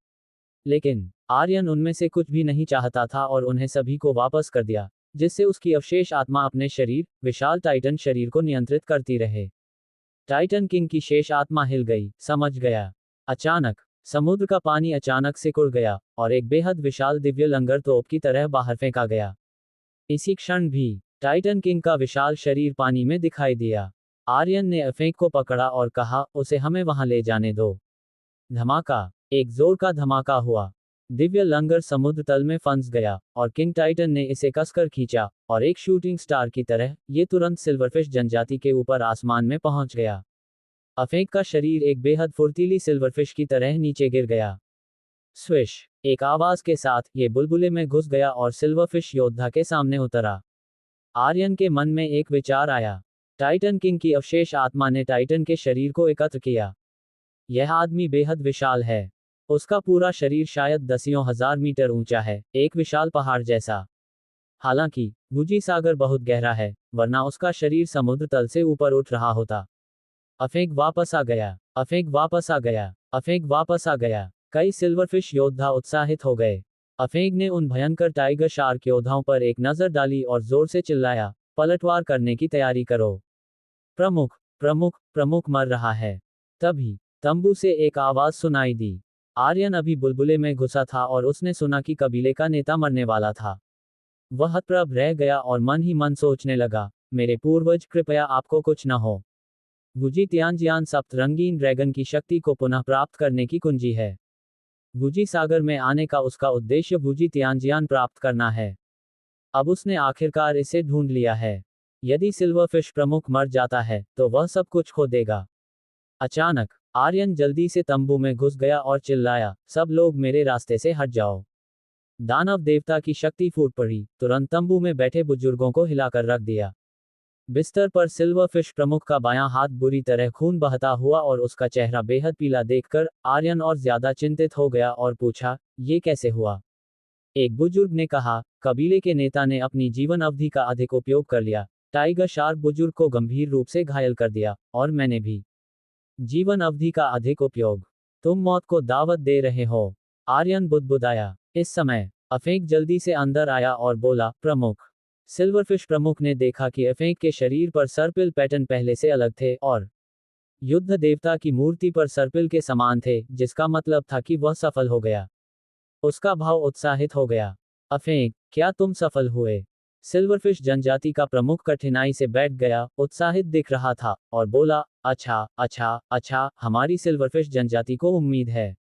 लेकिन, आर्यन उनमें से कुछ भी नहीं चाहता था और उन्हें सभी को वापस कर दिया, जिससे उसकी अवशेष आत्मा अपने शरीर, विशाल टाइटन शरीर को नियंत्रित करती रहे। टाइटन किंग की शेष आत्मा हिल गई, समझ गया। अचानक, समुद्र का पानी अचानक सिकुड़ गया और एक बेहद विशाल दिव्य लंगर तोप की तरह बाहर फेंका गया। इसी क्षण भी, टाइटन किंग का विशाल शरीर पानी में दिखाई दिया। आर्यन ने अफेंक को पकड़ा और कहा, उसे हमें वहां ले जाने दो। धमाका, एक जोर का धमाका हुआ। दिव्य लंगर समुद्र तल में फंस गया और किंग टाइटन ने इसे कसकर खींचा और एक शूटिंग स्टार की तरह ये तुरंत सिल्वरफिश जनजाति के ऊपर आसमान में पहुंच गया। अफेंक का शरीर एक बेहद फुर्तीली सिल्वरफिश की तरह नीचे गिर गया। स्विश, एक आवाज के साथ ये बुलबुले में घुस गया और सिल्वरफिश योद्धा के सामने उतरा। आर्यन के मन में एक विचार आया। टाइटन किंग की अवशेष आत्मा ने टाइटन के शरीर को एकत्र किया। यह आदमी बेहद विशाल है। उसका पूरा शरीर शायद दसियों हजार मीटर ऊंचा है, एक विशाल पहाड़ जैसा। हालांकि, वूजी सागर बहुत गहरा है, वरना उसका शरीर समुद्र तल से ऊपर उठ रहा होता। अफेंग वापस आ गया। अफेंग वापस आ गया। अफेंग वापस आ गया। कई सिल्वरफिश योद्धा उत्साहित हो गए। अफेंग ने उन भयंकर टाइगर शार्क योद्धाओं पर एक नजर डाली और जोर से चिल्लाया, पलटवार करने की तैयारी करो। प्रमुख, प्रमुख, प्रमुख मर रहा है। तभी, तंबू से एक आवाज सुनाई दी। आर्यन अभी बुलबुले में घुसा था और उसने सुना कि कबीले का नेता मरने वाला था। वह हतप्रभ रह गया और मन ही मन सोचने लगा, मेरे पूर्वज, कृपया आपको कुछ न हो। वूजी तियानजियान सप्त रंगीन ड्रैगन की शक्ति को पुनः प्राप्त करने की कुंजी है। वूजी सागर में आने का उसका उद्देश्य वूजी तियानजियान प्राप्त करना है। अब उसने आखिरकार इसे ढूंढ लिया है। यदि सिल्वरफिश प्रमुख मर जाता है, तो वह सब कुछ खो देगा। अचानक, आर्यन जल्दी से तंबू में घुस गया और चिल्लाया, सब लोग मेरे रास्ते से हट जाओ। दानव देवता की शक्ति फूट पड़ी, तुरंत तंबू में बैठे बुजुर्गों को हिलाकर रख दिया। बिस्तर पर सिल्वरफिश प्रमुख का बायां हाथ बुरी तरह खून बहता हुआ और उसका चेहरा बेहद पीला देखकर आर्यन और ज्यादा चिंतित हो गया और पूछा, ये कैसे हुआ? एक बुजुर्ग ने कहा, कबीले के नेता ने अपनी जीवन अवधि का अधिक उपयोग कर लिया। टाइगर शार्क बुजुर्ग को गंभीर रूप से घायल कर दिया, और मैंने भी। जीवन अवधि का अधिक उपयोग? तुम मौत को दावत दे रहे हो। आर्यन बुदबुदाया। इस समय, अफेंक जल्दी से अंदर आया और बोला, प्रमुख। सिल्वरफिश प्रमुख ने देखा कि अफेंक के शरीर पर सर्पिल पैटर्न पहले से अलग थे और युद्ध देवता की मूर्ति पर सर्पिल के समान थे, जिसका मतलब था कि वह सफल हो गया। उसका भाव उत्साहित हो गया। अफेंक, क्या तुम सफल हुए? सिल्वरफिश जनजाति का प्रमुख कठिनाई से बैठ गया, उत्साहित दिख रहा था, और बोला, अच्छा, अच्छा, अच्छा, हमारी सिल्वरफिश जनजाति को उम्मीद है।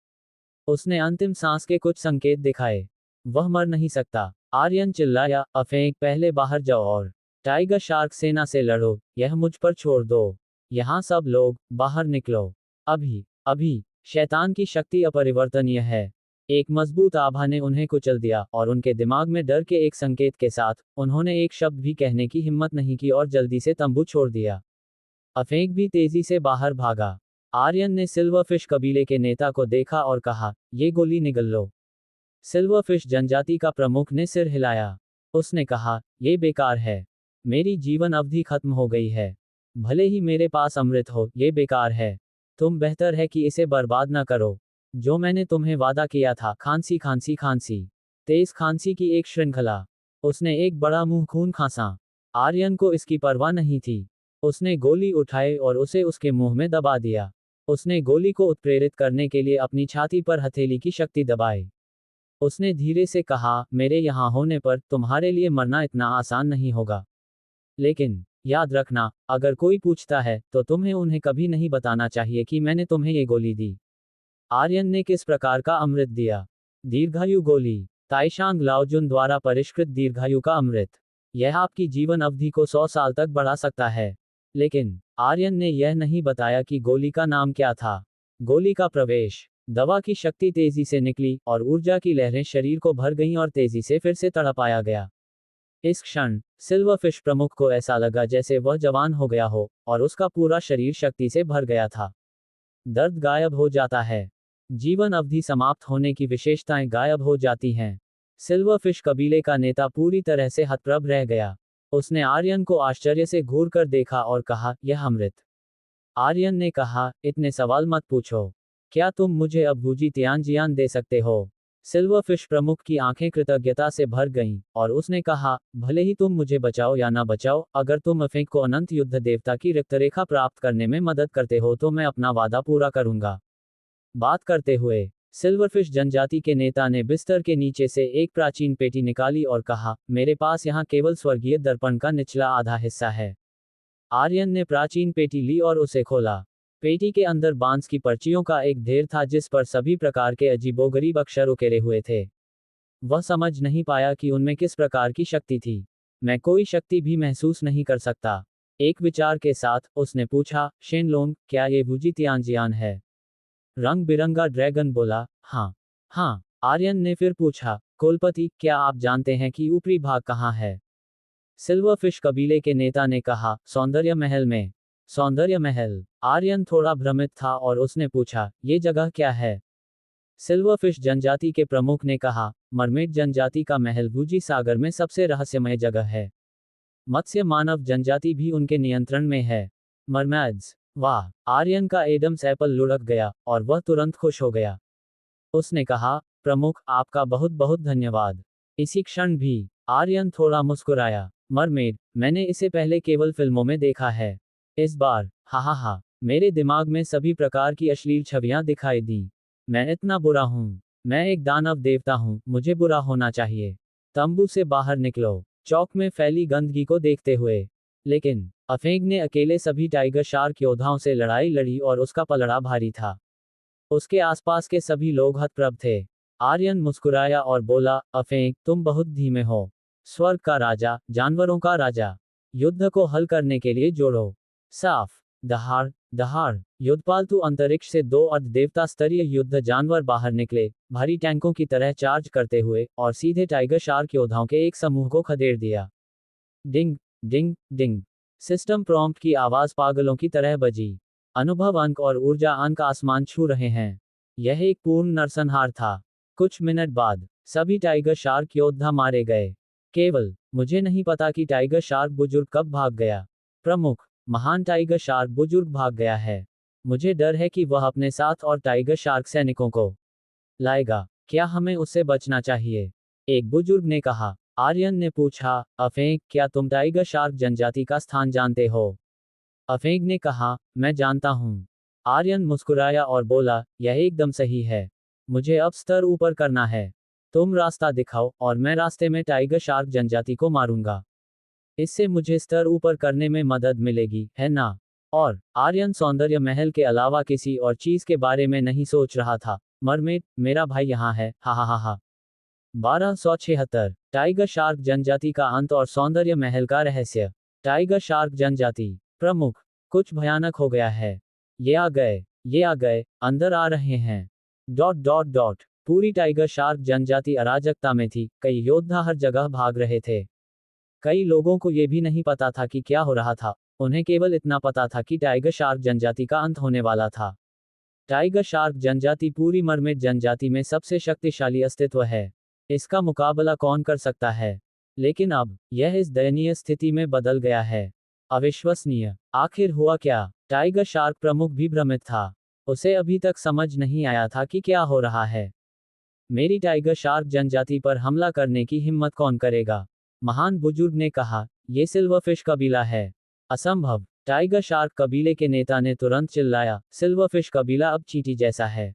उसने अंतिम सांस के कुछ संकेत दिखाए। वह मर नहीं सकता। आर्यन चिल्लाया, अफेंग, पहले बाहर जाओ और टाइगर शार्क सेना से लड़ो, यह मुझ पर छोड़ दो। यहाँ सब लोग, बाहर निकलो। अभी, अभी। शैतान की शक्ति अपरिवर्तनीय है। एक मजबूत आभा ने उन्हें कुचल दिया और उनके दिमाग में डर के एक संकेत के साथ, उन्होंने एक शब्द भी कहने की हिम्मत नहीं की और जल्दी से तंबू छोड़ दिया। अफेंग भी तेजी से बाहर भागा। आर्यन ने सिल्वरफिश कबीले के नेता को देखा और कहा, ये गोली निगल लो। सिल्वरफिश जनजाति का प्रमुख ने सिर हिलाया। उसने कहा, ये बेकार है। मेरी जीवन अवधि खत्म हो गई है। भले ही मेरे पास अमृत हो, ये बेकार है। तुम बेहतर है कि इसे बर्बाद न करो। जो मैंने तुम्हें वादा किया था, खांसी खांसी खांसी। तेज खांसी की एक श्रृंखला। उसने एक बड़ा मुंह खून खांसा। आर्यन को इसकी परवाह नहीं थी। उसने गोली उठाई और उसे उसके मुंह में दबा दिया। उसने गोली को उत्प्रेरित करने के लिए अपनी छाती पर हथेली की शक्ति दबाई। उसने धीरे से कहा, मेरे यहाँ होने पर तुम्हारे लिए मरना इतना आसान नहीं होगा। लेकिन याद रखना, अगर कोई पूछता है तो तुम्हें उन्हें कभी नहीं बताना चाहिए कि मैंने तुम्हें ये गोली दी। आर्यन ने किस प्रकार का अमृत दिया? दीर्घायु गोली। ताइशांग लाओजुन द्वारा परिष्कृत दीर्घायु का अमृत। यह आपकी जीवन अवधि को 100 साल तक बढ़ा सकता है। लेकिन आर्यन ने यह नहीं बताया कि गोली का नाम क्या था। गोली का प्रवेश। दवा की शक्ति तेजी से निकली और ऊर्जा की लहरें शरीर को भर गईं और तेजी से फिर से तड़पाया गया। इस क्षण सिल्वरफिश प्रमुख को ऐसा लगा जैसे वह जवान हो गया हो और उसका पूरा शरीर शक्ति से भर गया था। दर्द गायब हो जाता है। जीवन अवधि समाप्त होने की विशेषताएं गायब हो जाती हैं। सिल्वरफिश कबीले का नेता पूरी तरह से हतप्रभ रह गया। उसने आर्यन को आश्चर्य से घूर कर देखा और कहा, यह अमृत। आर्यन ने कहा, इतने सवाल मत पूछो। क्या तुम मुझे अब वूजी तियानजियान दे सकते हो? सिल्वरफिश प्रमुख की आंखें कृतज्ञता से भर गईं और उसने कहा, भले ही तुम मुझे बचाओ या ना बचाओ, अगर तुम अफेंग को अनंत युद्ध देवता की रक्तरेखा प्राप्त करने में मदद करते हो तो मैं अपना वादा पूरा करूंगा। बात करते हुए सिल्वरफिश जनजाति के नेता ने बिस्तर के नीचे से एक प्राचीन पेटी निकाली और कहा, मेरे पास यहाँ केवल स्वर्गीय दर्पण का निचला आधा हिस्सा है। आर्यन ने प्राचीन पेटी ली और उसे खोला। पेटी के अंदर बांस की पर्चियों का एक ढेर था जिस पर सभी प्रकार के अजीबोगरीब अक्षर उकेरे हुए थे। वह समझ नहीं पाया कि उनमें किस प्रकार की शक्ति थी। मैं कोई शक्ति भी महसूस नहीं कर सकता। एक विचार के साथ उसने पूछा, शेनलोंग, क्या ये वूजी तियानजियान है? रंग बिरंगा ड्रैगन बोला, हाँ। हाँ। आर्यन ने फिर पूछा, कुलपति, क्या आप जानते हैं कि ऊपरी भाग कहाँ है? सिल्वरफिश कबीले के नेता ने कहा, सौंदर्य महल में। सौंदर्य महल। आर्यन थोड़ा भ्रमित था और उसने पूछा, ये जगह क्या है? सिल्वरफिश जनजाति के प्रमुख ने कहा, मरमेड जनजाति का महल वूजी सागर में सबसे रहस्यमय जगह है। मत्स्य मानव जनजाति भी उनके नियंत्रण में है। मरमैड्स। वाह! आर्यन का एडम्स एप्पल लुढ़क गया और वह तुरंत खुश हो गया। उसने कहा, प्रमुख, आपका बहुत बहुत धन्यवाद। इसी क्षण भी आर्यन थोड़ा मुस्कुराया। मरमेड, मैंने इसे पहले केवल फिल्मों में देखा है। इस बार, हा, मेरे दिमाग में सभी प्रकार की अश्लील छवियां दिखाई दी। मैं इतना बुरा हूँ। मैं एक दानव देवता हूँ, मुझे बुरा होना चाहिए। तंबू से बाहर निकलो, चौक में फैली गंदगी को देखते हुए। लेकिन अफेंग ने अकेले सभी टाइगर शार्क योद्धाओं से लड़ाई लड़ी और उसका पलड़ा भारी था। उसके आसपास के सभी लोग हतप्रभ थे। आर्यन मुस्कुराया और बोला, अफेंग, तुम बहुत धीमे हो। स्वर्ग का राजा, जानवरों का राजा। युद्ध को हल करने के लिए जोड़ो। साफ। दहाड़, दहाड़। युद्धपालतू अंतरिक्ष से 2 अर्धदेवता स्तरीय युद्ध जानवर बाहर निकले, भारी टैंकों की तरह चार्ज करते हुए, और सीधे टाइगर शार्क योद्धाओं के एक समूह को खदेड़ दिया। डिंग, डिंग, डिंग। सिस्टम प्रॉम्प्ट की आवाज पागलों की तरह बजी। अनुभव अंक और ऊर्जा अंक आसमान छू रहे हैं। यह एक पूर्ण नरसंहार था। कुछ मिनट बाद सभी टाइगर शार्क योद्धा मारे गए। केवल मुझे नहीं पता कि टाइगर शार्क बुजुर्ग कब भाग गया। प्रमुख, महान टाइगर शार्क बुजुर्ग भाग गया है। मुझे डर है कि वह अपने साथ और टाइगर शार्क सैनिकों को लाएगा। क्या हमें उससे बचना चाहिए? एक बुजुर्ग ने कहा। आर्यन ने पूछा, अफेंग, क्या तुम टाइगर शार्क जनजाति का स्थान जानते हो? अफेंग ने कहा, मैं जानता हूँ। आर्यन मुस्कुराया और बोला, यह एकदम सही है। मुझे अब स्तर ऊपर करना है। तुम रास्ता दिखाओ और मैं रास्ते में टाइगर शार्क जनजाति को मारूंगा। इससे मुझे स्तर ऊपर करने में मदद मिलेगी, है ना? और आर्यन सौंदर्य महल के अलावा किसी और चीज के बारे में नहीं सोच रहा था। मरमेड, मेरा भाई यहाँ है, हा हा हा हा। 1276 टाइगर शार्क जनजाति का अंत और सौंदर्य महल का रहस्य। टाइगर शार्क जनजाति प्रमुख, कुछ भयानक हो गया है। ये आ गए, अंदर आ रहे हैं। डॉट डॉट डॉट पूरी टाइगर शार्क जनजाति अराजकता में थी, कई योद्धा हर जगह भाग रहे थे। कई लोगों को ये भी नहीं पता था कि क्या हो रहा था, उन्हें केवल इतना पता था कि टाइगर शार्क जनजाति का अंत होने वाला था। टाइगर शार्क जनजाति पूरी मरमेड जनजाति में सबसे शक्तिशाली अस्तित्व है। इसका मुकाबला कौन कर सकता है? लेकिन अब यह इस दयनीय स्थिति में बदल गया है। अविश्वसनीय। आखिर हुआ क्या? टाइगर शार्क प्रमुख भी भ्रमित था। उसे अभी तक समझ नहीं आया था कि क्या हो रहा है। मेरी टाइगर शार्क जनजाति पर हमला करने की हिम्मत कौन करेगा? महान बुजुर्ग ने कहा, ये सिल्वरफिश कबीला है। असंभव। टाइगर शार्क कबीले के नेता ने तुरंत चिल्लाया, सिल्वरफिश कबीला अब चींटी जैसा है।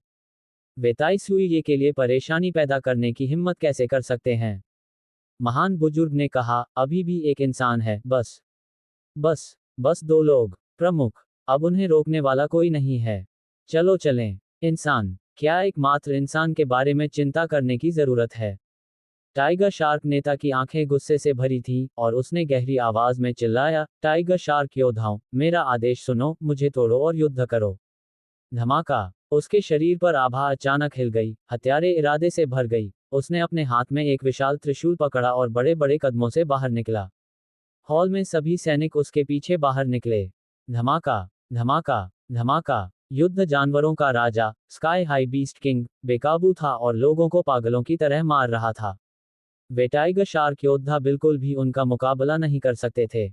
वे ताइसुई ये के लिए परेशानी पैदा करने की हिम्मत कैसे कर सकते हैं? महान बुजुर्ग ने कहा, अभी भी एक इंसान है, बस बस 2 लोग। प्रमुख, अब उन्हें रोकने वाला कोई नहीं है। चलो चलें। इंसान, क्या एकमात्र इंसान के बारे में चिंता करने की जरूरत है? टाइगर शार्क नेता की आंखें गुस्से से भरी थीं, और उसने गहरी आवाज में चिल्लाया, टाइगर शार्क योद्धाओं, मेरा आदेश सुनो, मुझे तोड़ो और युद्ध करो। धमाका। उसके शरीर पर आभा अचानक हिल गई, हत्यारे इरादे से भर गई। उसने अपने हाथ में एक विशाल त्रिशूल पकड़ा और बड़े बड़े कदमों से बाहर निकला। हॉल में सभी सैनिक उसके पीछे बाहर निकले। धमाका, धमाका, धमाका। युद्ध जानवरों का राजा, स्काई हाई बीस्ट किंग, बेकाबू था और लोगों को पागलों की तरह मार रहा था। वे टाइगर शार्क योद्धा बिल्कुल भी उनका मुकाबला नहीं कर सकते थे।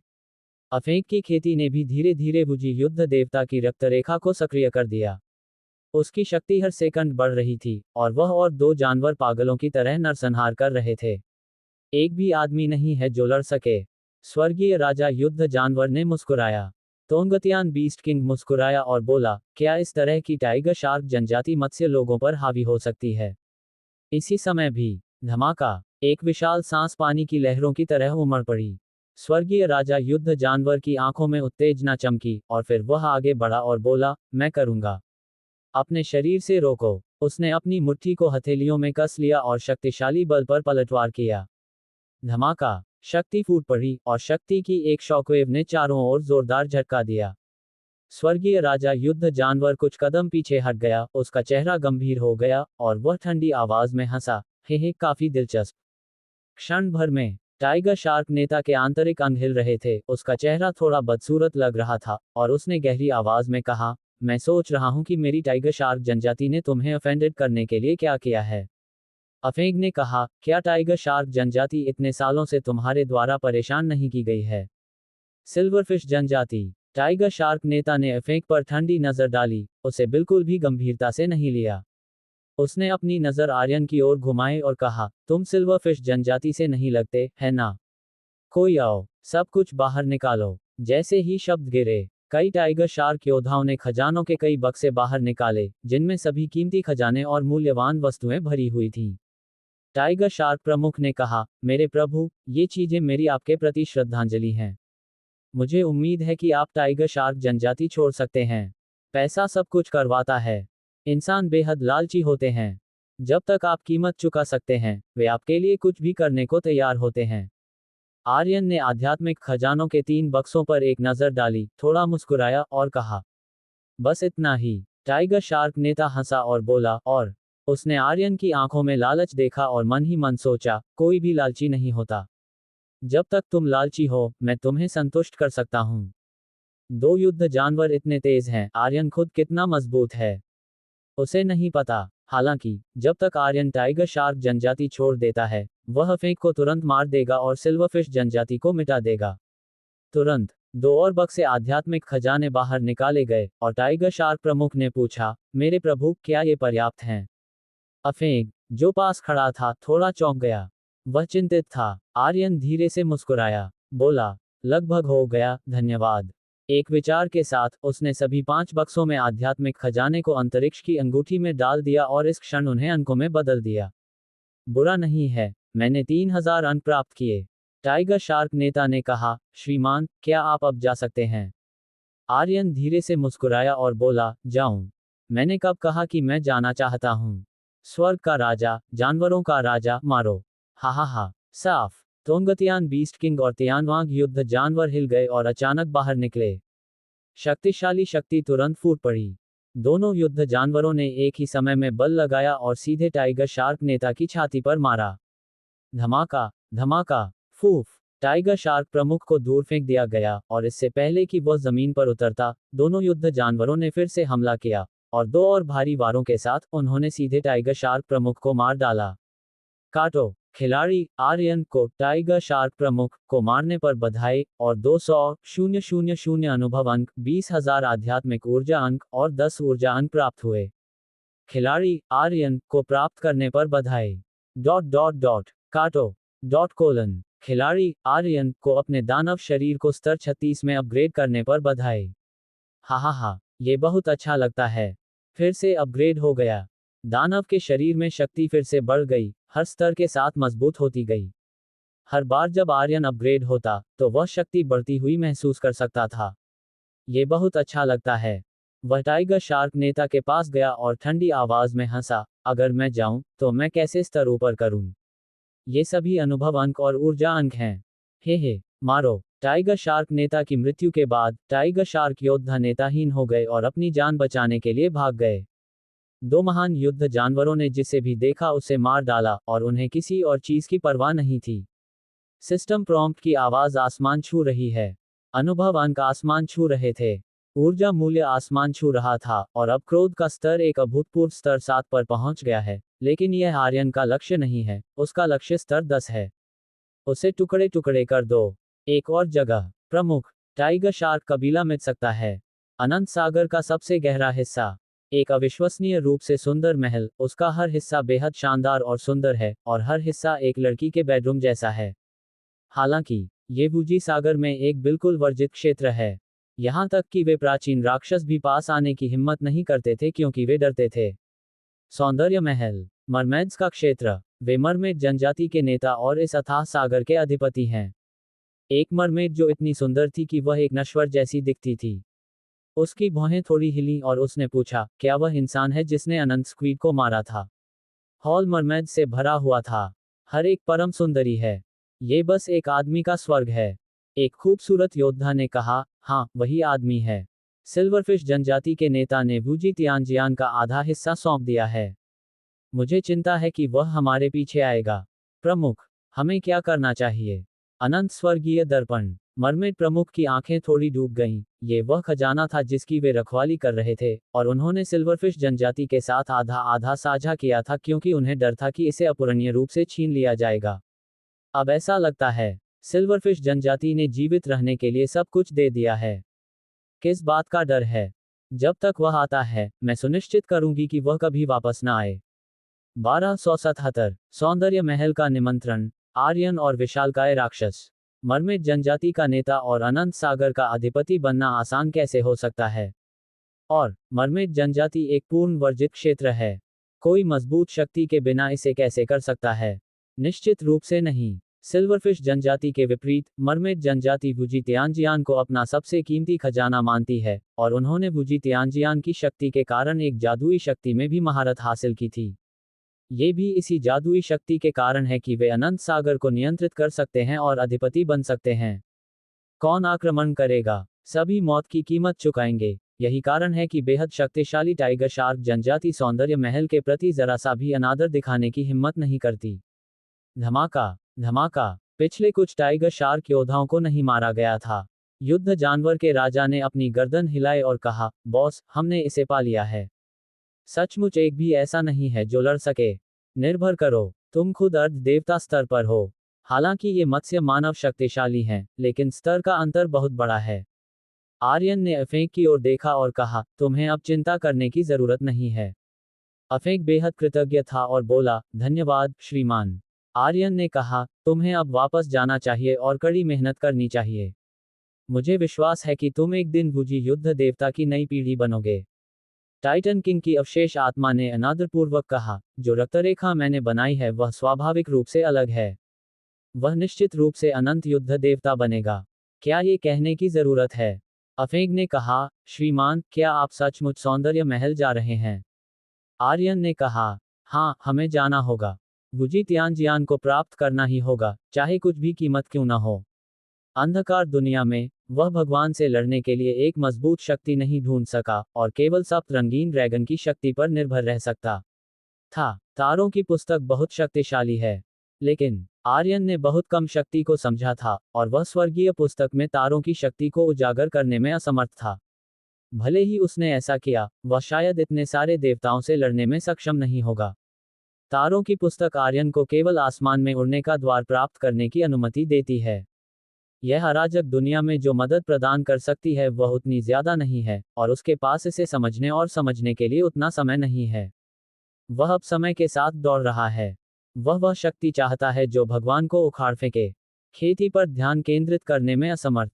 अफेंग की खेती ने भी धीरे धीरे बुझी युद्ध देवता की रक्तरेखा को सक्रिय कर दिया। उसकी शक्ति हर सेकंड बढ़ रही थी, और वह और 2 जानवर पागलों की तरह नरसंहार कर रहे थे। एक भी आदमी नहीं है जो लड़ सके। स्वर्गीय राजा युद्ध जानवर ने मुस्कुराया। तोंगतियान बीस्ट किंग मुस्कुराया और बोला, क्या इस तरह की टाइगर शार्क जनजाति मत्स्य लोगों पर हावी हो सकती है? इसी समय भी धमाका, एक विशाल सांस पानी की लहरों की तरह उमड़ पड़ी। स्वर्गीय राजा युद्ध जानवर की आंखों में उत्तेजना चमकी, और फिर वह आगे बढ़ा और बोला, मैं करूंगा। अपने शरीर से रोको। उसने अपनी मुट्ठी को हथेलियों में कस लिया और शक्तिशाली बल पर पलटवार किया। धमाका, शक्ति फूट पड़ी, और शक्ति की एक शॉकवेव ने चारों ओर जोरदार झटका दिया। स्वर्गीय राजा युद्ध जानवर कुछ कदम पीछे हट गया, उसका चेहरा गंभीर हो गया, और वह ठंडी आवाज में हंसा, हे काफी दिलचस्प। क्षण भर में टाइगर शार्क नेता के आंतरिक अंग हिल रहे थे, उसका चेहरा थोड़ा बदसूरत लग रहा था, और उसने गहरी आवाज में कहा, मैं सोच रहा हूं कि मेरी टाइगर शार्क जनजाति ने तुम्हें ऑफेंडेड करने के लिए क्या किया है। अफेंग ने कहा, क्या टाइगर शार्क जनजाति इतने सालों से तुम्हारे द्वारा परेशान नहीं की गई है? सिल्वरफिश जनजाति। टाइगर शार्क नेता ने अफेंग पर ठंडी नजर डाली, उसे बिल्कुल भी गंभीरता से नहीं लिया। उसने अपनी नजर आर्यन की ओर घुमाई और कहा, तुम सिल्वरफिश जनजाति से नहीं लगते, है ना? कोई आओ, सब कुछ बाहर निकालो। जैसे ही शब्द गिरे, कई टाइगर शार्क योद्धाओं ने खजानों के कई बक्से बाहर निकाले, जिनमें सभी कीमती खजाने और मूल्यवान वस्तुएं भरी हुई थीं। टाइगर शार्क प्रमुख ने कहा, मेरे प्रभु, ये चीजें मेरी आपके प्रति श्रद्धांजलि हैं। मुझे उम्मीद है कि आप टाइगर शार्क जनजाति छोड़ सकते हैं। पैसा सब कुछ करवाता है। इंसान बेहद लालची होते हैं। जब तक आप कीमत चुका सकते हैं, वे आपके लिए कुछ भी करने को तैयार होते हैं। आर्यन ने आध्यात्मिक खजानों के 3 बक्सों पर एक नजर डाली, थोड़ा मुस्कुराया और कहा, बस इतना ही। टाइगर शार्क नेता हंसा और बोला, और उसने आर्यन की आंखों में लालच देखा और मन ही मन सोचा, कोई भी लालची नहीं होता। जब तक तुम लालची हो, मैं तुम्हें संतुष्ट कर सकता हूं। 2 युद्ध जानवर इतने तेज हैं, आर्यन खुद कितना मजबूत है उसे नहीं पता। हालांकि जब तक आर्यन टाइगर शार्क जनजाति छोड़ देता है, वह फेंक को तुरंत मार देगा और सिल्वरफिश जनजाति को मिटा देगा। तुरंत 2 और बक्से आध्यात्मिक खजाने बाहर निकाले गए, और टाइगर शार्क प्रमुख ने पूछा, मेरे प्रभु, क्या ये पर्याप्त हैं? अफेंग, जो पास खड़ा था, थोड़ा चौंक गया। वह चिंतित था। आर्यन धीरे से मुस्कुराया, बोला, लगभग हो गया, धन्यवाद। एक विचार के साथ, उसने सभी 5 बक्सों में आध्यात्मिक खजाने को अंतरिक्ष की अंगूठी में डाल दिया और इस क्षण उन्हें अंकों में बदल दिया। बुरा नहीं है, मैंने 3000 अंक प्राप्त किए। टाइगर शार्क नेता ने कहा, श्रीमान, क्या आप अब जा सकते हैं? आर्यन धीरे से मुस्कुराया और बोला, जाऊं? मैंने कब कहा कि मैं जाना चाहता हूँ? स्वर्ग का राजा, जानवरों का राजा, मारो। हा हा हा। साफ। तोंगतियान बीस्ट किंग और तियानवांग युद्ध जानवर हिल गए और अचानक बाहर निकले। शक्तिशाली शक्ति तुरंत फूट पड़ी। दोनों युद्ध जानवरों ने एक ही समय में बल लगाया और सीधे टाइगर शार्क नेता की छाती पर मारा। धमाका, धमाका, फूफ। टाइगर शार्क प्रमुख को दूर फेंक दिया गया और इससे पहले कि वह जमीन पर उतरता, दोनों युद्ध जानवरों ने फिर से हमला किया और दो और भारी वारों के साथ उन्होंने सीधे टाइगर शार्क प्रमुख को मार डाला। काटो। खिलाड़ी आर्यन को टाइगर शार्क प्रमुख को मारने पर बधाई और 200,000 अनुभव अंक, 20,000 आध्यात्मिक ऊर्जा अंक और 10 ऊर्जा अंक प्राप्त हुए। खिलाड़ी आर्यन को प्राप्त करने पर बधाई। काटो। कोलन। खिलाड़ी आर्यन को अपने दानव शरीर को स्तर 36 में अपग्रेड करने पर बधाई। हा हा हा, ये बहुत अच्छा लगता है। फिर से अपग्रेड हो गया। दानव के शरीर में शक्ति फिर से बढ़ गई, हर स्तर के साथ मजबूत होती गई। हर बार जब आर्यन अपग्रेड होता, तो वह शक्ति बढ़ती हुई महसूस कर सकता था। ये बहुत अच्छा लगता है। वह टाइगर शार्क नेता के पास गया और ठंडी आवाज में हंसा, अगर मैं जाऊं, तो मैं कैसे स्तर ऊपर करूं? ये सभी अनुभव अंक और ऊर्जा अंक हैं। हे, मारो। टाइगर शार्क नेता की मृत्यु के बाद, टाइगर शार्क योद्धा नेताहीन हो गए और अपनी जान बचाने के लिए भाग गए। दो महान युद्ध जानवरों ने जिसे भी देखा उसे मार डाला और उन्हें किसी और चीज की परवाह नहीं थी। सिस्टम प्रॉम्प्ट की आवाज आसमान छू रही है। अनुभव अंक आसमान छू रहे थे। ऊर्जा मूल्य आसमान छू रहा था और अब क्रोध का स्तर एक अभूतपूर्व स्तर 7 पर पहुंच गया है, लेकिन यह आर्यन का लक्ष्य नहीं है, उसका लक्ष्य स्तर 10 है। उसे टुकड़े टुकड़े कर दो। एक और जगह। प्रमुख। टाइगर शार्क कबीला मिट सकता है। अनंत सागर का सबसे गहरा हिस्सा। एक अविश्वसनीय रूप से सुंदर महल, उसका हर हिस्सा बेहद शानदार और सुंदर है, और हर हिस्सा एक लड़की के बेडरूम जैसा है। हालांकि, ये वूजी सागर में एक बिल्कुल वर्जित क्षेत्र है। यहाँ तक कि वे प्राचीन राक्षस भी पास आने की हिम्मत नहीं करते थे क्योंकि वे डरते थे। सौंदर्य महल। मरमेड्स का क्षेत्र। वे मरमेड जनजाति के नेता और इस अथाह सागर के अधिपति हैं। एक मरमेड जो इतनी सुंदर थी कि वह एक नश्वर जैसी दिखती थी। उसकी भौहें थोड़ी हिली और उसने पूछा, क्या वह इंसान है जिसने अनंत स्क्वीड को मारा था? हॉल मरमेड से भरा हुआ था। हर एक परम सुंदरी है। ये बस एक आदमी का स्वर्ग है। एक खूबसूरत योद्धा ने कहा, हाँ, वही आदमी है। सिल्वरफिश जनजाति के नेता ने वूजी तियानजियान का आधा हिस्सा सौंप दिया है। मुझे चिंता है कि वह हमारे पीछे आएगा। प्रमुख, हमें क्या करना चाहिए? अनंत स्वर्गीय दर्पण। मरमेड प्रमुख की आंखें थोड़ी डूब गईं। ये वह खजाना था जिसकी वे रखवाली कर रहे थे, और उन्होंने सिल्वरफिश जनजाति के साथ आधा आधा साझा किया था क्योंकि उन्हें डर था कि इसे अपूरणीय रूप से छीन लिया जाएगा। अब ऐसा लगता है, सिल्वरफिश जनजाति ने जीवित रहने के लिए सब कुछ दे दिया है। किस बात का डर है? जब तक वह आता है, मैं सुनिश्चित करूंगी कि वह कभी वापस न आए। 1277। सौंदर्य महल का निमंत्रण। आर्यन और विशालकाय राक्षस। मरमेड जनजाति का नेता और अनंत सागर का अधिपति बनना आसान कैसे हो सकता है? और मरमेड जनजाति एक पूर्ण वर्जित क्षेत्र है। कोई मजबूत शक्ति के बिना इसे कैसे कर सकता है? निश्चित रूप से नहीं। सिल्वरफिश जनजाति के विपरीत, मरमेड जनजाति वूजी तियानजियान को अपना सबसे कीमती खजाना मानती है, और उन्होंने वूजी तियानजियान की शक्ति के कारण एक जादुई शक्ति में भी महारत हासिल की थी। ये भी इसी जादुई शक्ति के कारण है कि वे अनंत सागर को नियंत्रित कर सकते हैं और अधिपति बन सकते हैं। कौन आक्रमण करेगा? सभी मौत की कीमत चुकाएंगे। यही कारण है कि बेहद शक्तिशाली टाइगर शार्क जनजाति सौंदर्य महल के प्रति जरा सा भी अनादर दिखाने की हिम्मत नहीं करती। धमाका, धमाका। पिछले कुछ टाइगर शार्क योद्धाओं को नहीं मारा गया था। युद्ध जानवर के राजा ने अपनी गर्दन हिलाई और कहा, बॉस, हमने इसे पा लिया है। सचमुच एक भी ऐसा नहीं है जो लड़ सके। निर्भर करो, तुम खुद अर्ध देवता स्तर पर हो। हालांकि ये मत्स्य मानव शक्तिशाली हैं, लेकिन स्तर का अंतर बहुत बड़ा है। आर्यन ने अफेंक की ओर देखा और कहा, तुम्हें अब चिंता करने की जरूरत नहीं है। अफेंक बेहद कृतज्ञ था और बोला, धन्यवाद, श्रीमान। आर्यन ने कहा, तुम्हें अब वापस जाना चाहिए और कड़ी मेहनत करनी चाहिए। मुझे विश्वास है कि तुम एक दिन वूजी युद्ध देवता की नई पीढ़ी बनोगे। टाइटन किंग की अवशेष आत्मा ने अनादरपूर्वक कहा, जो रक्तरेखा मैंने बनाई है वह स्वाभाविक रूप से अलग है। वह निश्चित रूप से अनंत युद्ध देवता बनेगा। क्या ये कहने की जरूरत है? अफेंग ने कहा, श्रीमान, क्या आप सचमुच सौंदर्य महल जा रहे हैं? आर्यन ने कहा, हाँ, हमें जाना होगा। वुजी तियानजियान को प्राप्त करना ही होगा, चाहे कुछ भी कीमत क्यों न हो। अंधकार दुनिया में वह भगवान से लड़ने के लिए एक मजबूत शक्ति नहीं ढूंढ सका और केवल सप्त रंगीन ड्रैगन की शक्ति पर निर्भर रह सकता था। तारों की पुस्तक बहुत शक्तिशाली है, लेकिन आर्यन ने बहुत कम शक्ति को समझा था और वह स्वर्गीय पुस्तक में तारों की शक्ति को उजागर करने में असमर्थ था। भले ही उसने ऐसा किया, वह शायद इतने सारे देवताओं से लड़ने में सक्षम नहीं होगा। तारों की पुस्तक आर्यन को केवल आसमान में उड़ने का द्वार प्राप्त करने की अनुमति देती है। यह अराजक दुनिया में जो मदद प्रदान कर सकती है वह उतनी ज्यादा नहीं है, और उसके पास इसे समझने और समझने के लिए उतना समय नहीं है। वह अब समय के साथ दौड़ रहा है। वह शक्ति चाहता है जो भगवान को उखाड़ फेंके। खेती पर ध्यान केंद्रित करने में असमर्थ।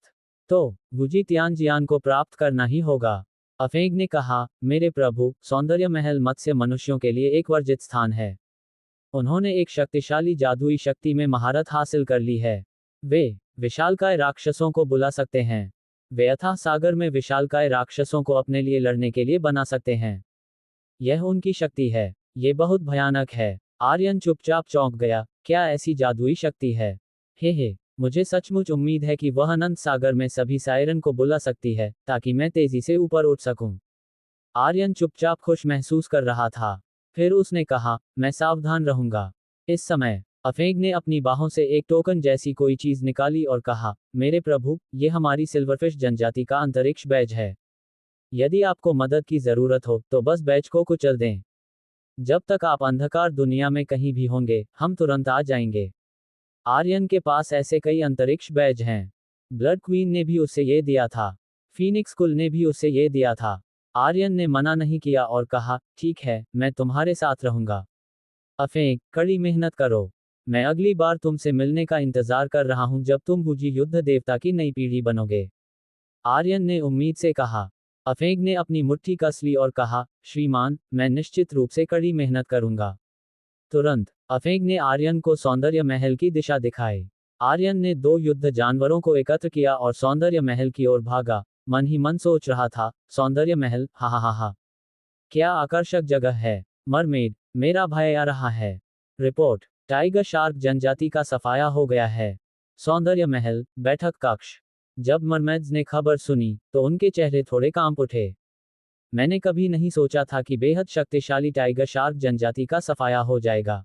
तो वुजी तियानजियान को प्राप्त करना ही होगा। अफेंग ने कहा, मेरे प्रभु, सौंदर्य महल मत्स्य मनुष्यों के लिए एक वर्जित स्थान है। उन्होंने एक शक्तिशाली जादुई शक्ति में महारत हासिल कर ली है। वे विशालकाय राक्षसों को बुला सकते हैं। वे अथाह सागर में विशालकाय राक्षसों को अपने लिए लड़ने के लिए बना सकते हैं। यह उनकी शक्ति है। ये बहुत भयानक है। आर्यन चुपचाप चौंक गया। क्या ऐसी जादुई शक्ति है? हे, मुझे सचमुच उम्मीद है कि वह अनंत सागर में सभी सायरन को बुला सकती है, ताकि मैं तेजी से ऊपर उठ सकूं। आर्यन चुपचाप खुश महसूस कर रहा था। फिर उसने कहा, मैं सावधान रहूंगा। इस समय अफेंग ने अपनी बाहों से एक टोकन जैसी कोई चीज निकाली और कहा, मेरे प्रभु, ये हमारी सिल्वरफिश जनजाति का अंतरिक्ष बैज है। यदि आपको मदद की जरूरत हो तो बस बैज को कुचल दें। जब तक आप अंधकार दुनिया में कहीं भी होंगे, हम तुरंत आ जाएंगे। आर्यन के पास ऐसे कई अंतरिक्ष बैज हैं। ब्लड क्वीन ने भी उसे ये दिया था। फीनिक्स कुल ने भी उसे ये दिया था। आर्यन ने मना नहीं किया और कहा, ठीक है, मैं तुम्हारे साथ रहूंगा। अफेंग, कड़ी मेहनत करो। मैं अगली बार तुमसे मिलने का इंतजार कर रहा हूं जब तुम वुजी युद्ध देवता की नई पीढ़ी बनोगे। आर्यन ने उम्मीद से कहा। अफेंग ने अपनी मुट्ठी कस ली और कहा, श्रीमान, मैं निश्चित रूप से कड़ी मेहनत करूंगा। तुरंत अफेंग ने आर्यन को सौंदर्य महल की दिशा दिखाई। आर्यन ने 2 युद्ध जानवरों को एकत्र किया और सौंदर्य महल की ओर भागा। मन ही मन सोच रहा था, सौंदर्य महल, हा हा हा हा, क्या आकर्षक जगह है। मरमेड, मेरा भाई आ रहा है। रिपोर्ट, टाइगर शार्क जनजाति का सफाया हो गया है। सौंदर्य महल, बैठक कक्ष। जब मरमेड्स ने खबर सुनी तो उनके चेहरे थोड़े कांप उठे। मैंने कभी नहीं सोचा था कि बेहद शक्तिशाली टाइगर शार्क जनजाति का सफाया हो जाएगा।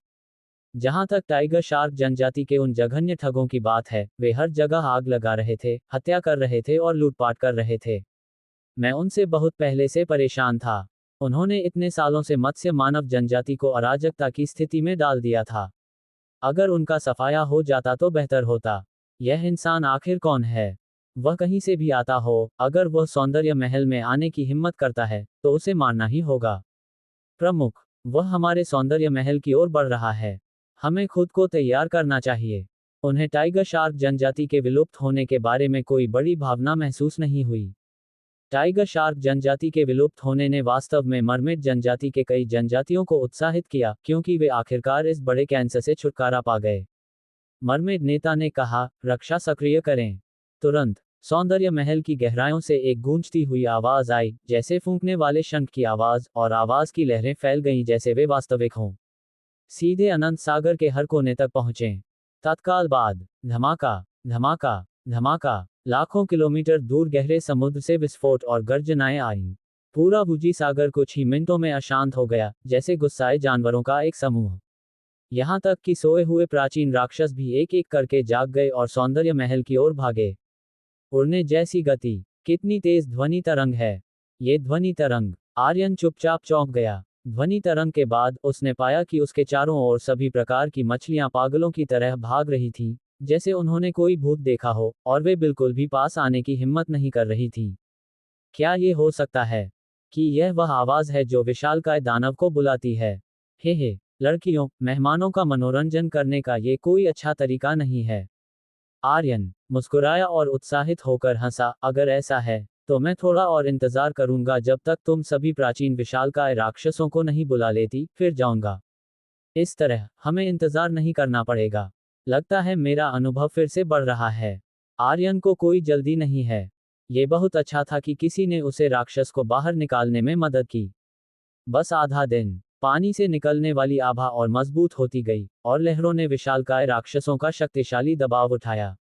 जहां तक टाइगर शार्क जनजाति के उन जघन्य ठगों की बात है, वे हर जगह आग लगा रहे थे, हत्या कर रहे थे और लूटपाट कर रहे थे। मैं उनसे बहुत पहले से परेशान था। उन्होंने इतने सालों से मत्स्य मानव जनजाति को अराजकता की स्थिति में डाल दिया था। अगर उनका सफाया हो जाता तो बेहतर होता। यह इंसान आखिर कौन है? वह कहीं से भी आता हो, अगर वह सौंदर्य महल में आने की हिम्मत करता है तो उसे मारना ही होगा। प्रमुख, वह हमारे सौंदर्य महल की ओर बढ़ रहा है। हमें खुद को तैयार करना चाहिए। उन्हें टाइगर शार्क जनजाति के विलुप्त होने के बारे में कोई बड़ी भावना महसूस नहीं हुई। टाइगर शार्क जनजाति के विलुप्त होने ने वास्तव में मरमेड जनजाति के कई जनजातियों को उत्साहित किया, क्योंकि वे आखिरकार इस बड़े कैंसर से छुटकारा पा गए। मरमेड नेता ने कहा, रक्षा सक्रिय करें। तुरंत सौंदर्य महल की गहराइयों से एक गूंजती हुई आवाज आई, जैसे फूंकने वाले शंख की आवाज, और आवाज की लहरें फैल गईं जैसे वे वास्तविक हों। सीधे अनंत सागर के हर कोने तक पहुंचे। तत्काल बाद धमाका, धमाका, धमाका। लाखों किलोमीटर दूर गहरे समुद्र से विस्फोट और गर्जनाएं आईं। पूरा वुजी सागर कुछ ही मिनटों में अशांत हो गया, जैसे गुस्साए जानवरों का एक समूह। यहां तक कि सोए हुए प्राचीन राक्षस भी एक एक करके जाग गए और सौंदर्य महल की ओर भागे। उड़ने जैसी गति, कितनी तेज ध्वनि तरंग है। ये ध्वनि तरंग। आर्यन चुपचाप चौंक गया। ध्वनि तरंग के बाद उसने पाया कि उसके चारों ओर सभी प्रकार की मछलियां पागलों की तरह भाग रही थीं, जैसे उन्होंने कोई भूत देखा हो, और वे बिल्कुल भी पास आने की हिम्मत नहीं कर रही थीं। क्या ये हो सकता है कि यह वह आवाज है जो विशालकाय दानव को बुलाती है? हे, लड़कियों, मेहमानों का मनोरंजन करने का ये कोई अच्छा तरीका नहीं है। आर्यन मुस्कुराया और उत्साहित होकर हंसा, अगर ऐसा है तो मैं थोड़ा और इंतजार करूंगा जब तक तुम सभी प्राचीन विशालकाय राक्षसों को नहीं बुला लेती, फिर जाऊंगा। इस तरह हमें इंतजार नहीं करना पड़ेगा। लगता है मेरा अनुभव फिर से बढ़ रहा है। आर्यन को कोई जल्दी नहीं है। ये बहुत अच्छा था कि किसी ने उसे राक्षस को बाहर निकालने में मदद की। बस आधा दिन। पानी से निकलने वाली आभा और मजबूत होती गई, और लहरों ने विशालकाय राक्षसों का शक्तिशाली दबाव उठाया।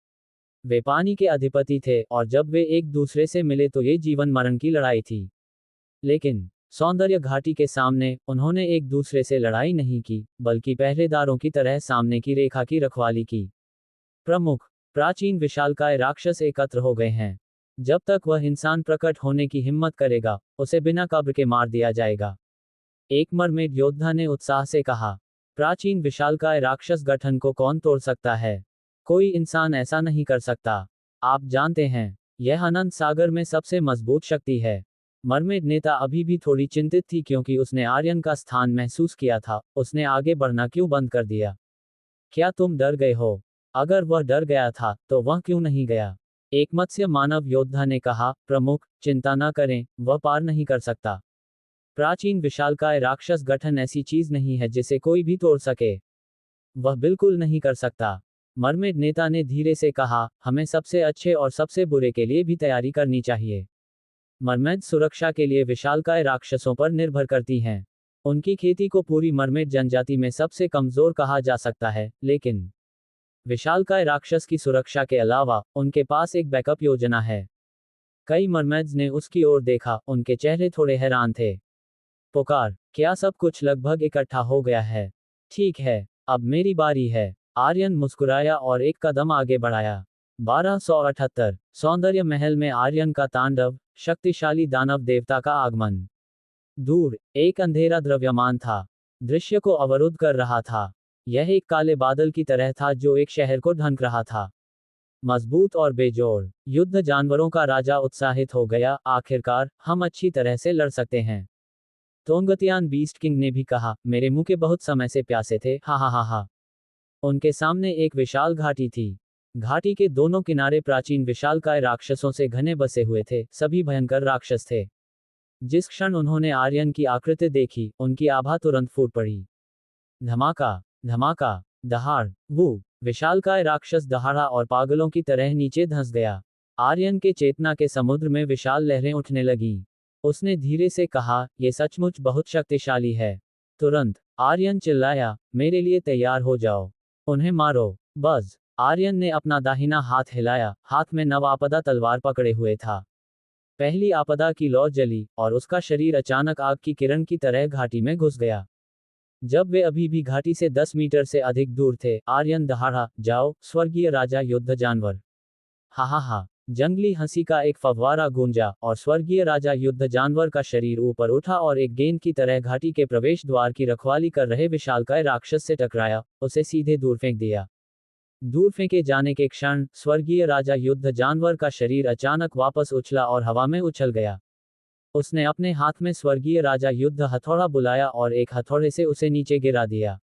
वे पानी के अधिपति थे, और जब वे एक दूसरे से मिले तो ये जीवन मरण की लड़ाई थी। लेकिन सौंदर्य घाटी के सामने उन्होंने एक दूसरे से लड़ाई नहीं की, बल्कि पहरेदारों की तरह सामने की रेखा की रखवाली की। प्रमुख प्राचीन विशालकाय राक्षस एकत्र हो गए हैं। जब तक वह इंसान प्रकट होने की हिम्मत करेगा, उसे बिना कब्र के मार दिया जाएगा। एक मरमेड योद्धा ने उत्साह से कहा। प्राचीन विशालकाय राक्षस गठन को कौन तोड़ सकता है? कोई इंसान ऐसा नहीं कर सकता। आप जानते हैं, यह अनंत सागर में सबसे मजबूत शक्ति है। मरमेड नेता अभी भी थोड़ी चिंतित थी क्योंकि उसने आर्यन का स्थान महसूस किया था। उसने आगे बढ़ना क्यों बंद कर दिया? क्या तुम डर गए हो? अगर वह डर गया था, तो वह क्यों नहीं गया? एक मत्स्य मानव योद्धा ने कहा, प्रमुख, चिंता न करें, वह पार नहीं कर सकता। प्राचीन विशालकाय राक्षस गठन ऐसी चीज नहीं है जिसे कोई भी तोड़ सके। वह बिल्कुल नहीं कर सकता। मरमेड नेता ने धीरे से कहा, हमें सबसे अच्छे और सबसे बुरे के लिए भी तैयारी करनी चाहिए। मरमेड सुरक्षा के लिए विशालकाय राक्षसों पर निर्भर करती हैं। उनकी खेती को पूरी मरमेड जनजाति में सबसे कमजोर कहा जा सकता है, लेकिन विशालकाय राक्षस की सुरक्षा के अलावा उनके पास एक बैकअप योजना है। कई मरमेड्स ने उसकी ओर देखा, उनके चेहरे थोड़े हैरान थे। पुकार, क्या सब कुछ लगभग इकट्ठा हो गया है? ठीक है, अब मेरी बारी है। आर्यन मुस्कुराया और एक कदम आगे बढ़ाया। 1278 सौंदर्य महल में आर्यन का तांडव, शक्तिशाली दानव देवता का आगमन। दूर एक अंधेरा द्रव्यमान था, दृश्य को अवरुद्ध कर रहा था। यह एक काले बादल की तरह था जो एक शहर को ढंक रहा था। मजबूत और बेजोड़ युद्ध जानवरों का राजा उत्साहित हो गया, आखिरकार हम अच्छी तरह से लड़ सकते हैं। तोंगतियान बीस्ट किंग ने भी कहा, मेरे मुंह के बहुत समय से प्यासे थे, हा हा हा हा। उनके सामने एक विशाल घाटी थी। घाटी के दोनों किनारे प्राचीन विशालकाय राक्षसों से घने बसे हुए थे, सभी भयंकर राक्षस थे। जिस क्षण उन्होंने आर्यन की आकृति देखी, उनकी आभा तुरंत फूट पड़ी। धमाका, धमाका, दहाड़, वो विशालकाय राक्षस दहाड़ा और पागलों की तरह नीचे धंस गया। आर्यन के चेतना के समुद्र में विशाल लहरें उठने लगीं। उसने धीरे से कहा, यह सचमुच बहुत शक्तिशाली है। तुरंत आर्यन चिल्लाया, मेरे लिए तैयार हो जाओ। उन्हें मारो। बस आर्यन ने अपना दाहिना हाथ हिलाया, हाथ में नव आपदा तलवार पकड़े हुए था। पहली आपदा की लौ जली, और उसका शरीर अचानक आग की किरण की तरह घाटी में घुस गया। जब वे अभी भी घाटी से 10 मीटर से अधिक दूर थे, आर्यन दहाड़ा, जाओ, स्वर्गीय राजा युद्ध जानवर। हा हा हा। जंगली हंसी का एक फव्वारा गूंजा, और स्वर्गीय राजा युद्ध जानवर का शरीर ऊपर उठा और एक गेंद की तरह घाटी के प्रवेश द्वार की रखवाली कर रहे विशालकाय राक्षस से टकराया, उसे सीधे दूर फेंक दिया। दूर फेंके जाने के क्षण स्वर्गीय राजा युद्ध जानवर का शरीर अचानक वापस उछला और हवा में उछल गया। उसने अपने हाथ में स्वर्गीय राजा युद्ध हथौड़ा बुलाया और एक हथौड़े से उसे नीचे गिरा दिया।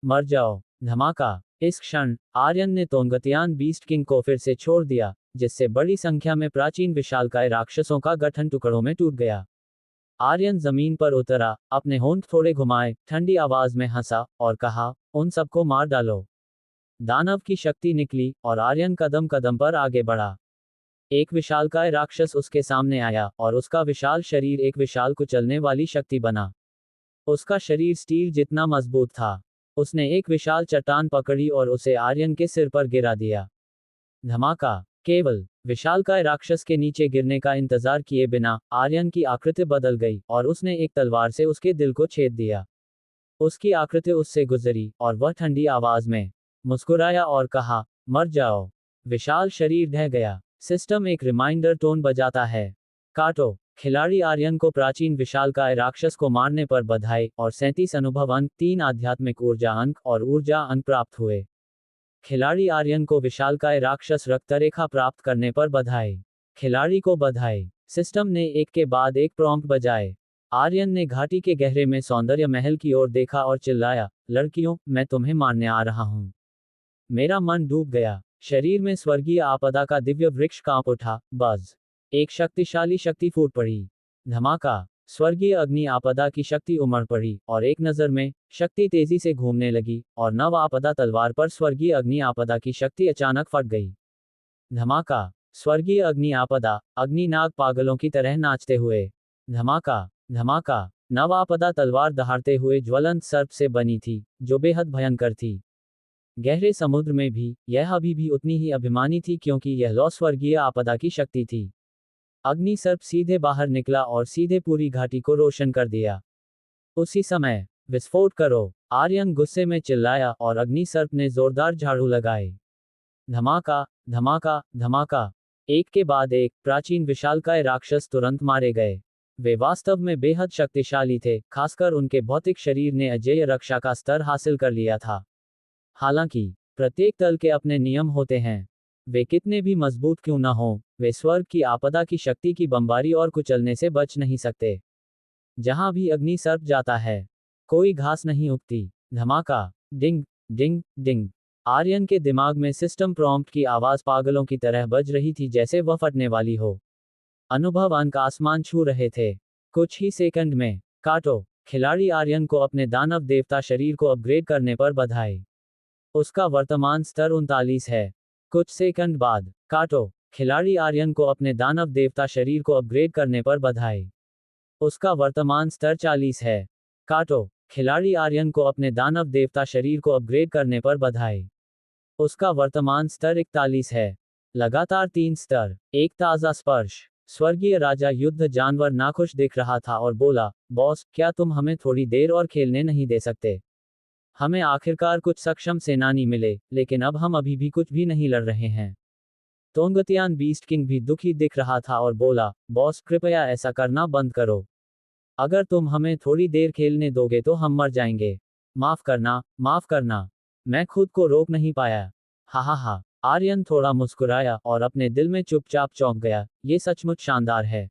मर जाओ। धमाका। इस क्षण आर्यन ने तोंगतियान बीस्ट किंग को फिर से छोड़ दिया, जिससे बड़ी संख्या में प्राचीन विशालकाय राक्षसों का गठन टुकड़ों में टूट गया। आर्यन जमीन पर उतरा, अपने होंठ थोड़े घुमाए, ठंडी आवाज में हंसा और कहा, उन सबको मार डालो। दानव की शक्ति निकली और आर्यन कदम कदम पर आगे बढ़ा। एक विशालकाय राक्षस उसके सामने आया और उसका विशाल शरीर एक विशाल कुचलने वाली शक्ति बना। उसका शरीर स्टील जितना मजबूत था। उसने एक विशाल चट्टान पकड़ी और उसे आर्यन के सिर पर गिरा दिया। धमाका। केवल विशालकाय राक्षस के नीचे गिरने का इंतजार किए बिना आर्यन की आकृति बदल गई और उसने एक तलवार से उसके दिल को छेद दिया। उसकी आकृति उससे गुजरी और वह ठंडी आवाज में मुस्कुराया और कहा, मर जाओ। विशाल शरीर ढह गया। सिस्टम एक रिमाइंडर टोन बजाता है। काटो। खिलाड़ी आर्यन को प्राचीन विशालकाय राक्षस को मारने पर बधाई और 37 अनुभव अंक, 3 आध्यात्मिक ऊर्जा अंक और ऊर्जा अंक प्राप्त हुए। खिलाड़ी आर्यन को विशालकाय राक्षस रक्तरेखा प्राप्त करने पर बधाई। खिलाड़ी को बधाई। सिस्टम ने एक के बाद एक प्रॉम्प्ट बजाए। आर्यन ने घाटी के गहरे में सौंदर्य महल की ओर देखा और चिल्लाया, लड़कियों, मैं तुम्हें मारने आ रहा हूं। मेरा मन डूब गया। शरीर में स्वर्गीय आपदा का दिव्य वृक्ष कांप उठा। बज। एक शक्तिशाली शक्ति फूट पड़ी। धमाका। स्वर्गीय अग्नि आपदा की शक्ति उमड़ पड़ी और एक नजर में शक्ति तेजी से घूमने लगी और नव आपदा तलवार पर स्वर्गीय अग्नि आपदा की शक्ति अचानक फट गई। धमाका। स्वर्गीय अग्नि आपदा, अग्निनाग पागलों की तरह नाचते हुए। धमाका, धमाका। नव आपदा तलवार दहाड़ते हुए ज्वलंत सर्प से बनी थी, जो बेहद भयंकर थी। गहरे समुद्र में भी यह अभी भी उतनी ही अभिमानी थी, क्योंकि यह लौ स्वर्गीय आपदा की शक्ति थी। अग्नि सर्प सीधे बाहर निकला और सीधे पूरी घाटी को रोशन कर दिया। उसी समय, विस्फोट करो, आर्यन गुस्से में चिल्लाया और अग्नि सर्प ने जोरदार झाड़ू लगाए। धमाका, धमाका, धमाका। एक के बाद एक प्राचीन विशालकाय राक्षस तुरंत मारे गए। वे वास्तव में बेहद शक्तिशाली थे, खासकर उनके भौतिक शरीर ने अजेय रक्षा का स्तर हासिल कर लिया था। हालांकि प्रत्येक दल के अपने नियम होते हैं। वे कितने भी मजबूत क्यों न हों, वे स्वर्ग की आपदा की शक्ति की बमबारी और कुचलने से बच नहीं सकते। जहां भी अग्नि सर्प जाता है, कोई घास नहीं उगती। धमाका, डिंग, डिंग, डिंग। आर्यन के दिमाग में सिस्टम प्रॉम्प्ट की आवाज पागलों की तरह बज रही थी, जैसे वह फटने वाली हो। अनुभव अंक आसमान छू रहे थे। कुछ ही सेकंड में, काटो, खिलाड़ी आर्यन को अपने दानव देवता शरीर को अपग्रेड करने पर बधाई। उसका वर्तमान स्तर 39 है। कुछ सेकंड बाद, काटो, खिलाड़ी आर्यन को अपने दानव देवता शरीर को अपग्रेड करने पर बधाई। उसका वर्तमान स्तर 40 है। काटो, खिलाड़ी आर्यन को अपने दानव देवता शरीर को अपग्रेड करने पर बधाई। उसका वर्तमान स्तर 41 है। लगातार 3 स्तर, एक ताज़ा स्पर्श। स्वर्गीय राजा युद्ध जानवर नाखुश दिख रहा था और बोला, बॉस, क्या तुम हमें थोड़ी देर और खेलने नहीं दे सकते? हमें आखिरकार कुछ सक्षम सेनानी मिले, लेकिन अब हम अभी भी कुछ भी नहीं लड़ रहे हैं। तोंगतियान बीस्ट किंग भी दुखी दिख रहा था और बोला, बॉस, कृपया ऐसा करना बंद करो। अगर तुम हमें थोड़ी देर खेलने दोगे तो हम मर जाएंगे। माफ करना, माफ करना। मैं खुद को रोक नहीं पाया। हा हा हा। आर्यन थोड़ा मुस्कुराया और अपने दिल में चुपचाप चौंक गया। ये सचमुच शानदार है।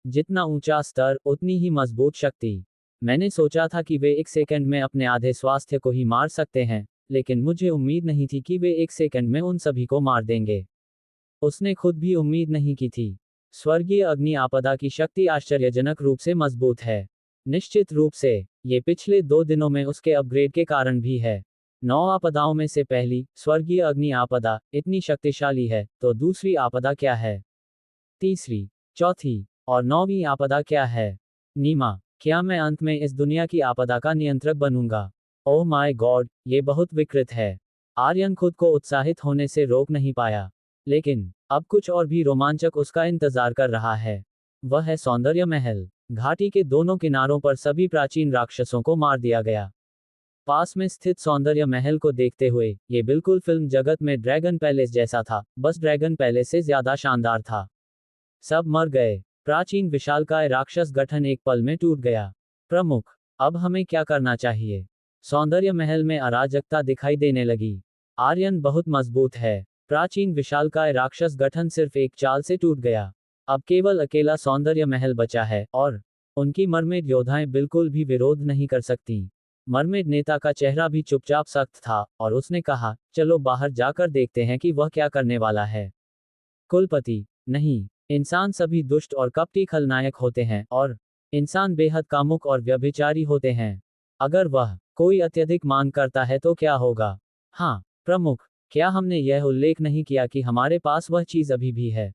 जितना ऊंचा स्तर, उतनी ही मजबूत शक्ति। मैंने सोचा था कि वे एक सेकंड में अपने आधे स्वास्थ्य को ही मार सकते हैं, लेकिन मुझे उम्मीद नहीं थी कि वे एक सेकंड में उन सभी को मार देंगे। उसने खुद भी उम्मीद नहीं की थी। स्वर्गीय अग्नि आपदा की शक्ति आश्चर्यजनक रूप से मजबूत है। निश्चित रूप से, ये पिछले 2 दिनों में उसके अपग्रेड के कारण भी है। 9 आपदाओं में से पहली, स्वर्गीय अग्नि आपदा, इतनी शक्तिशाली है, तो दूसरी आपदा क्या है? तीसरी, चौथी और 9वीं आपदा क्या है? नीमा, क्या मैं अंत में इस दुनिया की आपदा का नियंत्रक बनूंगा? ओह माय गॉड, ये बहुत विकृत है। आर्यन खुद को उत्साहित होने से रोक नहीं पाया। लेकिन अब कुछ और भी रोमांचक उसका इंतजार कर रहा है। वह है सौंदर्य महल। घाटी के दोनों किनारों पर सभी प्राचीन राक्षसों को मार दिया गया। पास में स्थित सौंदर्य महल को देखते हुए, ये बिल्कुल फिल्म जगत में ड्रैगन पैलेस जैसा था, बस ड्रैगन पैलेस से ज्यादा शानदार था। सब मर गए। प्राचीन विशालकाय राक्षस गठन एक पल में टूट गया। प्रमुख, अब हमें क्या करना चाहिए? सौंदर्य महल में अराजकता दिखाई देने लगी। आर्यन बहुत मजबूत है। प्राचीन विशालकाय राक्षस गठन सिर्फ एक चाल से टूट गया। अब केवल अकेला सौंदर्य महल बचा है, और उनकी मरमेड योद्धाएं बिल्कुल भी विरोध नहीं कर सकती। मरमेड नेता का चेहरा भी चुपचाप सख्त था, और उसने कहा, चलो बाहर जाकर देखते हैं कि वह क्या करने वाला है। कुलपति, नहीं, इंसान सभी दुष्ट और कपटी खलनायक होते हैं, और इंसान बेहद कामुक और व्यभिचारी होते हैं। अगर वह कोई अत्यधिक मांग करता है तो क्या होगा? हाँ, प्रमुख, क्या हमने यह उल्लेख नहीं किया कि हमारे पास वह चीज अभी भी है?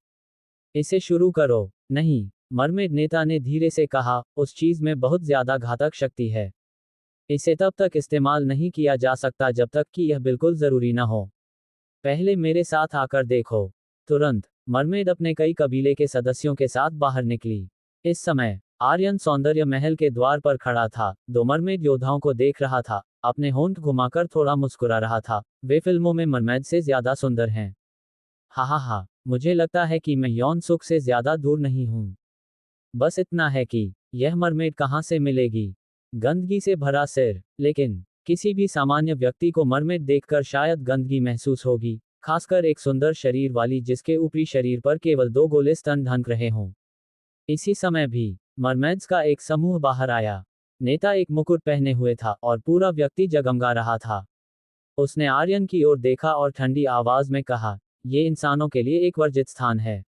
इसे शुरू करो। नहीं, मरमेड नेता ने धीरे से कहा, उस चीज में बहुत ज्यादा घातक शक्ति है। इसे तब तक इस्तेमाल नहीं किया जा सकता जब तक कि यह बिल्कुल जरूरी न हो। पहले मेरे साथ आकर देखो। तुरंत, मरमेड अपने कई कबीले के सदस्यों के साथ बाहर निकली। इस समय, आर्यन सौंदर्य महल के द्वार पर खड़ा था, 2 मरमेड योद्धाओं को देख रहा था, अपने होंठ घुमाकर थोड़ा मुस्कुरा रहा था। वे फिल्मों में मरमेड से ज्यादा सुंदर हैं। हा हा हा, मुझे लगता है कि मैं यौन सुख से ज्यादा दूर नहीं हूं। बस इतना है कि यह मरमेड कहां से मिलेगी? गंदगी से भरा सिर। लेकिन किसी भी सामान्य व्यक्ति को मरमेड देखकर शायद गंदगी महसूस होगी, खासकर एक सुंदर शरीर वाली जिसके ऊपरी शरीर पर केवल 2 गोले स्तन ढंक रहे हों। इसी समय भी, मरमेड्स का एक समूह बाहर आया। नेता एक मुकुट पहने हुए था और पूरा व्यक्ति जगमगा रहा था। उसने आर्यन की ओर देखा और ठंडी आवाज में कहा, ये इंसानों के लिए एक वर्जित स्थान है।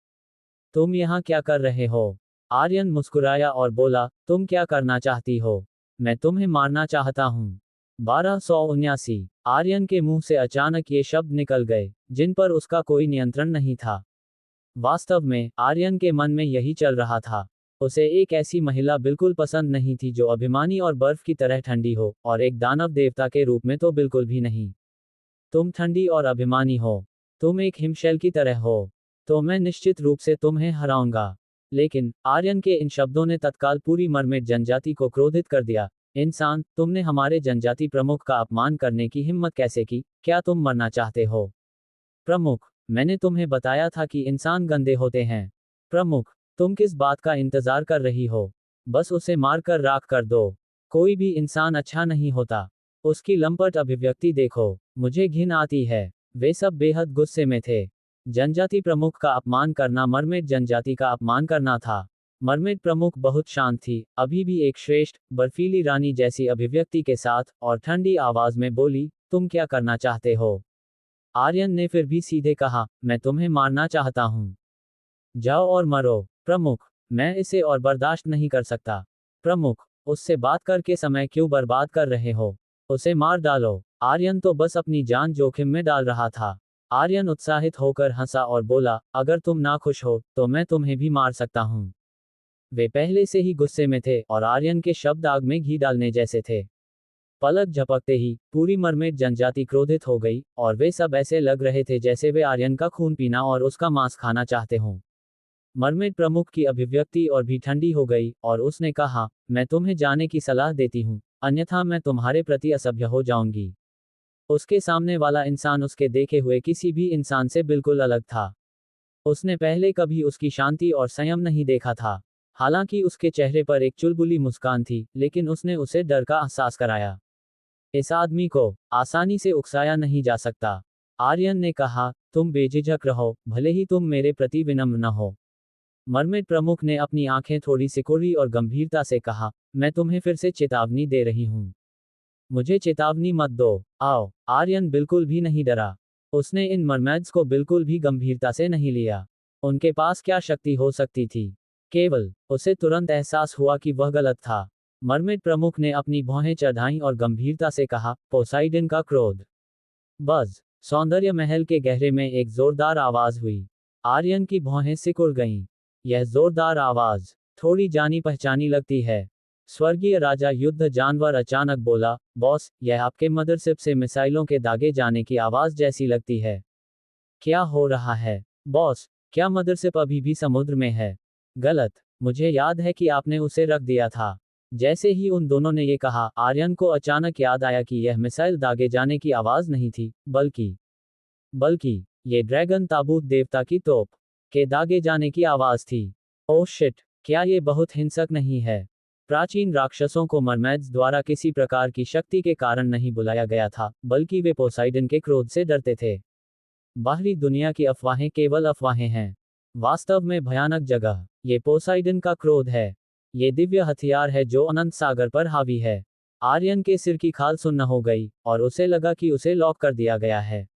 तुम यहाँ क्या कर रहे हो? आर्यन मुस्कुराया और बोला, तुम क्या करना चाहती हो? मैं तुम्हें मारना चाहता हूँ। 1279। आर्यन के मुंह से अचानक ये शब्द निकल गए, जिन पर उसका कोई नियंत्रण नहीं था। वास्तव में आर्यन के मन में यही चल रहा था। उसे एक ऐसी महिला बिल्कुल पसंद नहीं थी जो अभिमानी और बर्फ की तरह ठंडी हो, और एक दानव देवता के रूप में तो बिल्कुल भी नहीं। तुम ठंडी और अभिमानी हो। तुम एक हिमशैल की तरह हो। तो मैं निश्चित रूप से तुम्हें हराऊंगा। लेकिन आर्यन के इन शब्दों ने तत्काल पूरी मरमेड जनजाति को क्रोधित कर दिया। इंसान, तुमने हमारे जनजाति प्रमुख का अपमान करने की हिम्मत कैसे की? क्या तुम मरना चाहते हो? प्रमुख, मैंने तुम्हें बताया था कि इंसान गंदे होते हैं। प्रमुख, तुम किस बात का इंतजार कर रही हो? बस उसे मारकर राख कर दो। कोई भी इंसान अच्छा नहीं होता। उसकी लंपट अभिव्यक्ति देखो, मुझे घिन आती है। वे सब बेहद गुस्से में थे। जनजाति प्रमुख का अपमान करना मरमेड जनजाति का अपमान करना था। मरमेड प्रमुख बहुत शांत थी, अभी भी एक श्रेष्ठ, बर्फीली रानी जैसी अभिव्यक्ति के साथ, और ठंडी आवाज में बोली, तुम क्या करना चाहते हो? आर्यन ने फिर भी सीधे कहा, मैं तुम्हें मारना चाहता हूं। जाओ और मरो। प्रमुख, मैं इसे और बर्दाश्त नहीं कर सकता। प्रमुख, उससे बात करके समय क्यों बर्बाद कर रहे हो? उसे मार डालो। आर्यन तो बस अपनी जान जोखिम में डाल रहा था। आर्यन उत्साहित होकर हंसा और बोला, अगर तुम नाखुश हो तो मैं तुम्हें भी मार सकता हूं। वे पहले से ही गुस्से में थे, और आर्यन के शब्द आग में घी डालने जैसे थे। पलक झपकते ही पूरी मरमेड जनजाति क्रोधित हो गई, और वे सब ऐसे लग रहे थे जैसे वे आर्यन का खून पीना और उसका मांस खाना चाहते हों। मरमेड प्रमुख की अभिव्यक्ति और भी ठंडी हो गई, और उसने कहा, मैं तुम्हें जाने की सलाह देती हूँ, अन्यथा मैं तुम्हारे प्रति असभ्य हो जाऊंगी। उसके सामने वाला इंसान उसके देखे हुए किसी भी इंसान से बिल्कुल अलग था। उसने पहले कभी उसकी शांति और संयम नहीं देखा था। हालांकि उसके चेहरे पर एक चुलबुली मुस्कान थी, लेकिन उसने उसे डर का एहसास कराया। इस आदमी को आसानी से उकसाया नहीं जा सकता। आर्यन ने कहा, तुम बेझिझक रहो, भले ही तुम मेरे प्रति विनम्र न हो। मरमेड प्रमुख ने अपनी आंखें थोड़ी सिकुड़ी और गंभीरता से कहा, मैं तुम्हें फिर से चेतावनी दे रही हूं। मुझे चेतावनी मत दो। आओ। आर्यन बिल्कुल भी नहीं डरा। उसने इन मरमेड्स को बिल्कुल भी गंभीरता से नहीं लिया। उनके पास क्या शक्ति हो सकती थी? केवल उसे तुरंत एहसास हुआ कि वह गलत था। मरमेड प्रमुख ने अपनी भौहें चढ़ाईं और गंभीरता से कहा, पोसाइडन का क्रोध। बज़। सौंदर्य महल के गहरे में एक जोरदार आवाज हुई। आर्यन की भौहें सिकुड़ गईं। यह जोरदार आवाज थोड़ी जानी पहचानी लगती है। स्वर्गीय राजा युद्ध जानवर अचानक बोला, बॉस, यह आपके मदरशिप से मिसाइलों के दागे जाने की आवाज जैसी लगती है। क्या हो रहा है? बॉस, क्या मदरशिप अभी भी समुद्र में है? गलत। मुझे याद है कि आपने उसे रख दिया था। जैसे ही उन दोनों ने ये कहा, आर्यन को अचानक याद आया कि यह मिसाइल दागे जाने की आवाज नहीं थी, बल्कि ये ड्रैगन ताबूत देवता की तोप के दागे जाने की आवाज थी। ओह शिट, क्या ये बहुत हिंसक नहीं है? प्राचीन राक्षसों को मरमेड्स द्वारा किसी प्रकार की शक्ति के कारण नहीं बुलाया गया था, बल्कि वे पोसाइडन के क्रोध से डरते थे। बाहरी दुनिया की अफवाहें केवल अफवाहें हैं। वास्तव में भयानक जगह ये पोसाइडन का क्रोध है। ये दिव्य हथियार है जो अनंत सागर पर हावी है। आर्यन के सिर की खाल सुन्न हो गई, और उसे लगा कि उसे लॉक कर दिया गया है।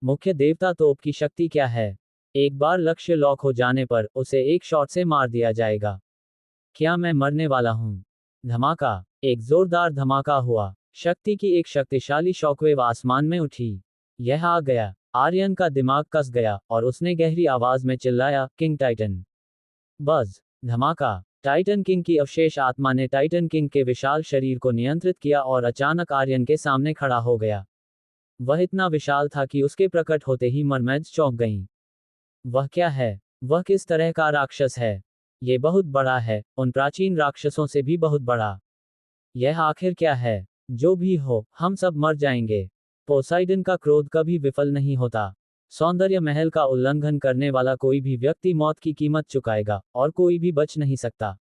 मुख्य देवता तोप की शक्ति क्या है? एक बार लक्ष्य लॉक हो जाने पर उसे एक शॉट से मार दिया जाएगा। क्या मैं मरने वाला हूं? धमाका। एक जोरदार धमाका हुआ। शक्ति की एक शक्तिशाली शॉकवेव आसमान में उठी। यह आ गया। आर्यन का दिमाग कस गया, और उसने गहरी आवाज में चिल्लाया, किंग टाइटन। बज़। धमाका। टाइटन किंग की अवशेष आत्मा ने टाइटन किंग के विशाल शरीर को नियंत्रित किया और अचानक आर्यन के सामने खड़ा हो गया। वह इतना विशाल था कि उसके प्रकट होते ही मरमेड्स चौंक गईं। वह क्या है? वह किस तरह का राक्षस है? ये बहुत बड़ा है, उन प्राचीन राक्षसों से भी बहुत बड़ा। यह आखिर क्या है? जो भी हो, हम सब मर जाएंगे। पोसाइडन का क्रोध कभी विफल नहीं होता। सौंदर्य महल का उल्लंघन करने वाला कोई भी व्यक्ति मौत की कीमत चुकाएगा, और कोई भी बच नहीं सकता।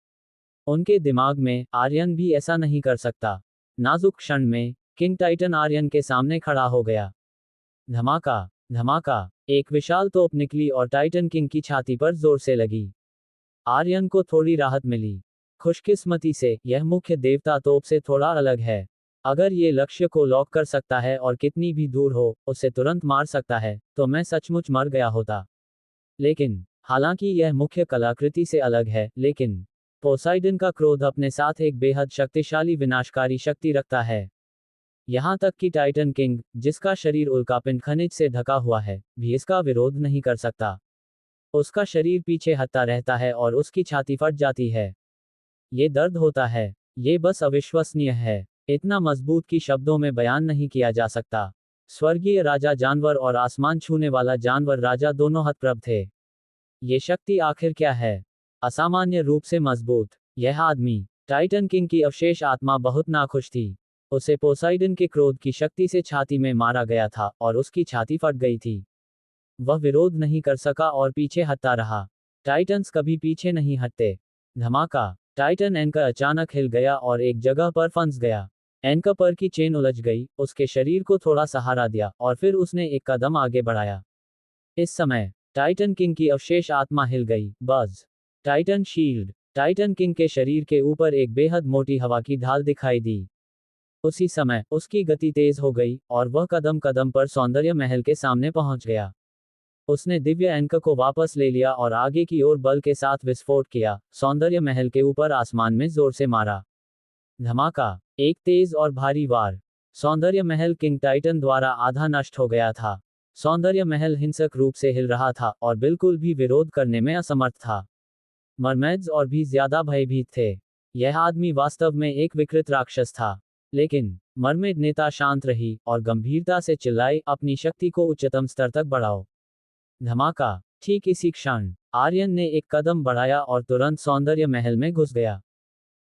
उनके दिमाग में आर्यन भी ऐसा नहीं कर सकता। नाजुक क्षण में किंग टाइटन आर्यन के सामने खड़ा हो गया। धमाका। धमाका। एक विशाल तोप निकली और टाइटन किंग की छाती पर जोर से लगी। आर्यन को थोड़ी राहत मिली। खुशकिस्मती से यह मुख्य देवता तोप से थोड़ा अलग है। अगर ये लक्ष्य को लॉक कर सकता है और कितनी भी दूर हो, उसे तुरंत मार सकता है, तो मैं सचमुच मर गया होता। लेकिन हालांकि यह मुख्य कलाकृति से अलग है, लेकिन पोसाइडन का क्रोध अपने साथ एक बेहद शक्तिशाली विनाशकारी शक्ति रखता है। यहां तक कि टाइटन किंग, जिसका शरीर उल्कापिंड खनिज से ढका हुआ है, भी इसका विरोध नहीं कर सकता। उसका शरीर पीछे हटता रहता है और उसकी छाती फट जाती है। ये दर्द होता है। ये बस अविश्वसनीय है। इतना मजबूत कि शब्दों में बयान नहीं किया जा सकता। स्वर्गीय राजा जानवर और आसमान छूने वाला जानवर राजा दोनों हतप्रभ थे। ये शक्ति आखिर क्या है? असामान्य रूप से मजबूत। यह आदमी, टाइटन किंग की अवशेष आत्मा बहुत नाखुश थी। उसे पोसाइडन के क्रोध की शक्ति से छाती में मारा गया था और उसकी छाती फट गई थी। वह विरोध नहीं कर सका और पीछे हटता रहा। टाइटन्स कभी पीछे नहीं हटते। धमाका! टाइटन एंकर अचानक हिल गया और एक जगह पर फंस गया। एंकर पर की चेन उलझ गई, उसके शरीर को थोड़ा सहारा दिया और फिर उसने एक कदम आगे बढ़ाया। इस समय टाइटन किंग की अवशेष आत्मा हिल गई। Buzz! Titan shield! Titan king के शरीर के ऊपर एक बेहद मोटी हवा की ढाल दिखाई दी। उसी समय उसकी गति तेज हो गई और वह कदम कदम पर सौंदर्य महल के सामने पहुंच गया। उसने दिव्य एंकर को वापस ले लिया और आगे की ओर बल के साथ विस्फोट किया, सौंदर्य महल के ऊपर आसमान में जोर से मारा। धमाका! एक तेज और भारी वार। सौंदर्य महल किंग टाइटन द्वारा आधा नष्ट हो गया था। सौंदर्य महल हिंसक रूप से हिल रहा था और बिल्कुल भी विरोध करने में असमर्थ था। मरमेड्स और भी ज्यादा भयभीत थे। यह आदमी वास्तव में एक विकृत राक्षस था। लेकिन मरमेड नेता शांत रही और गंभीरता से चिल्लाई, अपनी शक्ति को उच्चतम स्तर तक बढ़ाओ। धमाका! ठीक इसी क्षण आर्यन ने एक कदम बढ़ाया और तुरंत सौंदर्य महल में घुस गया।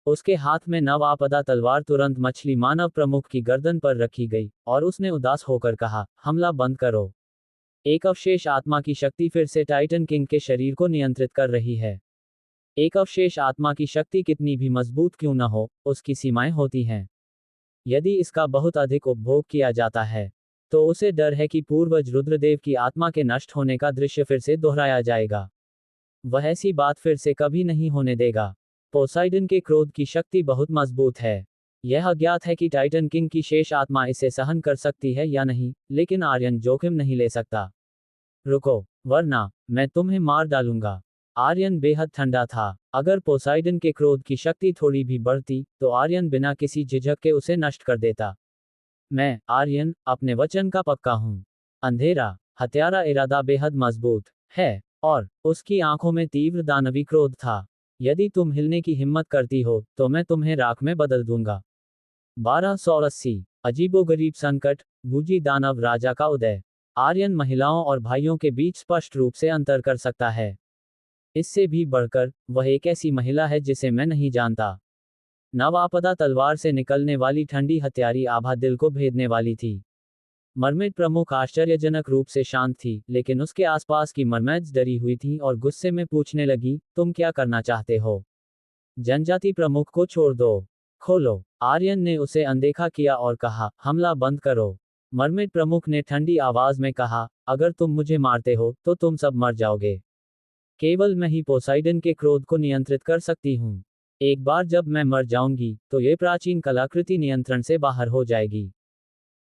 उसके हाथ में नव आपदा तलवार तुरंत मछली मानव प्रमुख की गर्दन पर रखी गई और उसने उदास होकर कहा, हमला बंद करो। एक अवशेष आत्मा की शक्ति फिर से टाइटन किंग के शरीर को नियंत्रित कर रही है। एक अवशेष आत्मा की शक्ति कितनी भी मजबूत क्यों न हो, उसकी सीमाएं होती हैं। यदि इसका बहुत अधिक उपभोग किया जाता है, तो उसे डर है कि पूर्वज रुद्रदेव की आत्मा के नष्ट होने का दृश्य फिर से दोहराया जाएगा। वह ऐसी बात फिर से कभी नहीं होने देगा। पोसाइडन के क्रोध की शक्ति बहुत मजबूत है। यह अज्ञात है कि टाइटन किंग की शेष आत्मा इसे सहन कर सकती है या नहीं, लेकिन आर्यन जोखिम नहीं ले सकता। रुको, वरना मैं तुम्हें मार डालूंगा। आर्यन बेहद ठंडा था। अगर पोसाइडन के क्रोध की शक्ति थोड़ी भी बढ़ती, तो आर्यन बिना किसी झिझक के उसे नष्ट कर देता। मैं, आर्यन, अपने वचन का पक्का हूं। अंधेरा हत्यारा इरादा बेहद मजबूत है, और उसकी आंखों में तीव्र दानवी क्रोध था। यदि तुम हिलने की हिम्मत करती हो, तो मैं तुम्हें राख में बदल दूंगा। 1280 अजीबोगरीब संकट, बूजी दानव राजा का उदय। आर्यन महिलाओं और भाइयों के बीच स्पष्ट रूप से अंतर कर सकता है। इससे भी बढ़कर, वह एक ऐसी महिला है जिसे मैं नहीं जानता। नव आपदा तलवार से निकलने वाली ठंडी हत्यारी आभा दिल को भेदने वाली थी। मरमेड प्रमुख आश्चर्यजनक रूप से शांत थी, लेकिन उसके आसपास की मरमेड्स डरी हुई थी और गुस्से में पूछने लगी, तुम क्या करना चाहते हो? जनजाति प्रमुख को छोड़ दो। खोलो। आर्यन ने उसे अनदेखा किया और कहा, हमला बंद करो। मरमेड प्रमुख ने ठंडी आवाज में कहा, अगर तुम मुझे मारते हो, तो तुम सब मर जाओगे। केवल मैं ही पोसाइडन के क्रोध को नियंत्रित कर सकती हूँ। एक बार जब मैं मर जाऊंगी, तो ये प्राचीन कलाकृति नियंत्रण से बाहर हो जाएगी।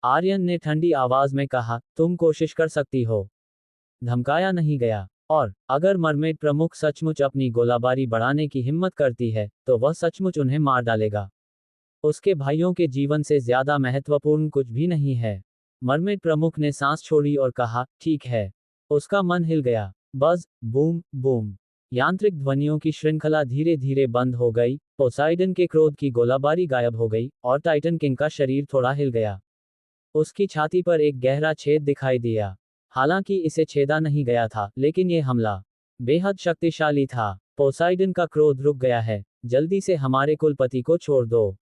आर्यन ने ठंडी आवाज में कहा, तुम कोशिश कर सकती हो। धमकाया नहीं गया। और अगर मरमेड प्रमुख सचमुच अपनी गोलाबारी बढ़ाने की हिम्मत करती है, तो वह सचमुच उन्हें मार डालेगा। उसके भाइयों के जीवन से ज्यादा महत्वपूर्ण कुछ भी नहीं है। मरमेड प्रमुख ने सांस छोड़ी और कहा, ठीक है। उसका मन हिल गया। बज, बूम, बूम। यांत्रिक ध्वनियों की श्रृंखला धीरे धीरे बंद हो गई, पोसाइडन के क्रोध की गोलाबारी गायब हो गई, और टाइटन किंग का शरीर थोड़ा हिल गया। उसकी छाती पर एक गहरा छेद दिखाई दिया। हालांकि इसे छेदा नहीं गया था, लेकिन यह हमला बेहद शक्तिशाली था। पोसाइडन का क्रोध रुक गया है। जल्दी से हमारे कुलपति को छोड़ दो।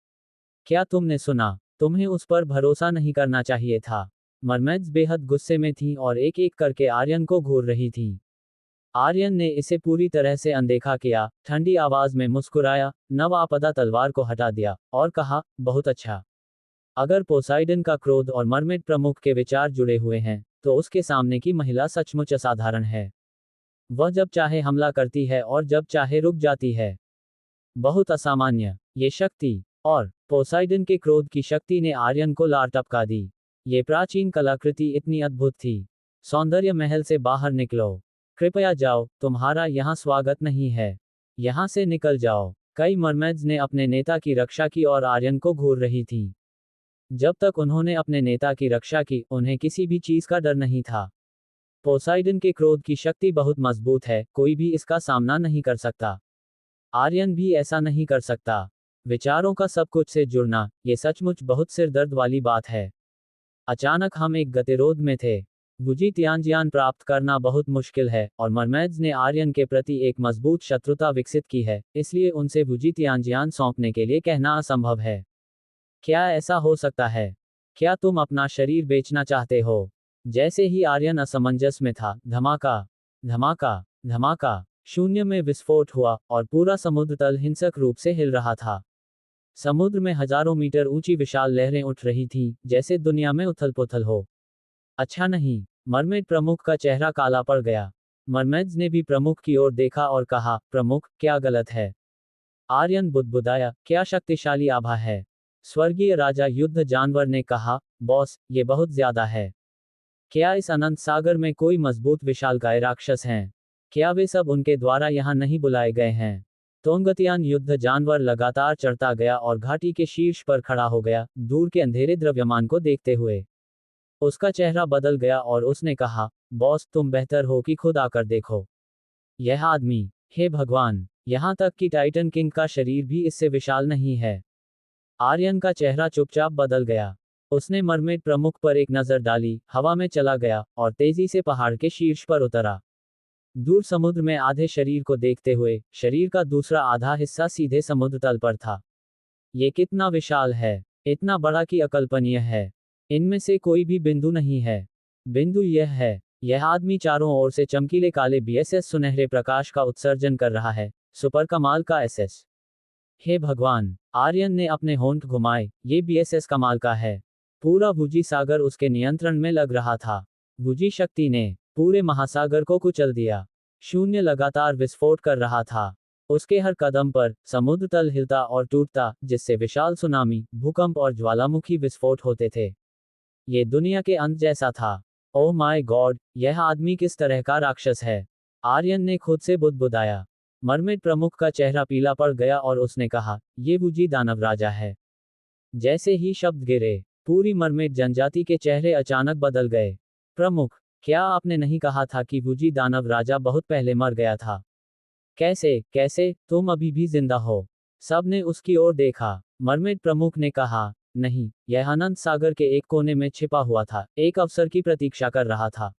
क्या तुमने सुना? तुम्हें उस पर भरोसा नहीं करना चाहिए था। मरमेड्स बेहद गुस्से में थीं और एक एक करके आर्यन को घूर रही थीं। आर्यन ने इसे पूरी तरह से अनदेखा किया, ठंडी आवाज में मुस्कुराया, नव आपदा तलवार को हटा दिया, और कहा, बहुत अच्छा। अगर पोसाइडन का क्रोध और मरमेड प्रमुख के विचार जुड़े हुए हैं, तो उसके सामने की महिला सचमुच असाधारण है। वह जब चाहे हमला करती है और जब चाहे रुक जाती है। बहुत असामान्य ये शक्ति। और पोसाइडन के क्रोध की शक्ति ने आर्यन को लार टपका दी। ये प्राचीन कलाकृति इतनी अद्भुत थी। सौंदर्य महल से बाहर निकलो। कृपया जाओ, तुम्हारा यहाँ स्वागत नहीं है। यहाँ से निकल जाओ। कई मरमेड्स ने अपने नेता की रक्षा की और आर्यन को घूर रही थीं। जब तक उन्होंने अपने नेता की रक्षा की, उन्हें किसी भी चीज का डर नहीं था। पोसाइडन के क्रोध की शक्ति बहुत मजबूत है, कोई भी इसका सामना नहीं कर सकता। आर्यन भी ऐसा नहीं कर सकता। विचारों का सब कुछ से जुड़ना, ये सचमुच बहुत सिरदर्द वाली बात है। अचानक हम एक गतिरोध में थे। वुजी तियानजियान प्राप्त करना बहुत मुश्किल है, और मरमेड्स ने आर्यन के प्रति एक मजबूत शत्रुता विकसित की है, इसलिए उनसे वुजी तियानजियान सौंपने के लिए कहना असंभव है। क्या ऐसा हो सकता है? क्या तुम अपना शरीर बेचना चाहते हो? जैसे ही आर्यन असमंजस में था, धमाका, धमाका, धमाका, शून्य में विस्फोट हुआ, और पूरा समुद्र तल हिंसक रूप से हिल रहा था। समुद्र में हजारों मीटर ऊंची विशाल लहरें उठ रही थीं, जैसे दुनिया में उथल पुथल हो। अच्छा नहीं। मरमेड प्रमुख का चेहरा काला पड़ गया। मरमेड्स ने भी प्रमुख की ओर देखा और कहा, प्रमुख, क्या गलत है? आर्यन बुदबुदाया, क्या शक्तिशाली आभा है। स्वर्गीय राजा युद्ध जानवर ने कहा, बॉस, ये बहुत ज्यादा है। क्या इस अनंत सागर में कोई मजबूत विशालकाय राक्षस हैं? क्या वे सब उनके द्वारा यहाँ नहीं बुलाए गए हैं? तोंगतियान युद्ध जानवर लगातार चढ़ता गया और घाटी के शीर्ष पर खड़ा हो गया, दूर के अंधेरे द्रव्यमान को देखते हुए। उसका चेहरा बदल गया और उसने कहा, बॉस, तुम बेहतर हो कि खुद आकर देखो। यह आदमी, हे भगवान, यहाँ तक कि टाइटन किंग का शरीर भी इससे विशाल नहीं है। आर्यन का चेहरा चुपचाप बदल गया। उसने मरमेड प्रमुख पर एक नजर डाली, हवा में चला गया, और तेजी से पहाड़ के शीर्ष पर उतरा। दूर समुद्र में आधे शरीर को देखते हुए, शरीर का दूसरा आधा हिस्सा सीधे समुद्र तल पर था। ये कितना विशाल है, इतना बड़ा कि अकल्पनीय है। इनमें से कोई भी बिंदु नहीं है। बिंदु यह है, यह आदमी चारों ओर से चमकीले काले बीएसएस सुनहरे प्रकाश का उत्सर्जन कर रहा है, सुपर कमाल का एसएस। हे भगवान, आर्यन ने अपने होंठ घुमाए, ये बीएसएस कमाल का है। पूरा वुजी सागर उसके नियंत्रण में लग रहा था। वुजी शक्ति ने पूरे महासागर को कुचल दिया। शून्य लगातार विस्फोट कर रहा था। उसके हर कदम पर समुद्र तल हिलता और टूटता, जिससे विशाल सुनामी, भूकंप और ज्वालामुखी विस्फोट होते थे। ये दुनिया के अंत जैसा था। ओह माय गॉड, यह आदमी किस तरह का राक्षस है? आर्यन ने खुद से बुदबुदाया। मरमेड प्रमुख का चेहरा पीला पड़ गया और उसने कहा, ये वुजी दानव राजा है। जैसे ही शब्द गिरे, पूरी मरमेड जनजाति के चेहरे अचानक बदल गए। प्रमुख, क्या आपने नहीं कहा था कि वुजी दानव राजा बहुत पहले मर गया था? कैसे कैसे, तुम अभी भी जिंदा हो? सबने उसकी ओर देखा। मरमेड प्रमुख ने कहा, नहीं, यह अनंत सागर के एक कोने में छिपा हुआ था, एक अवसर की प्रतीक्षा कर रहा था।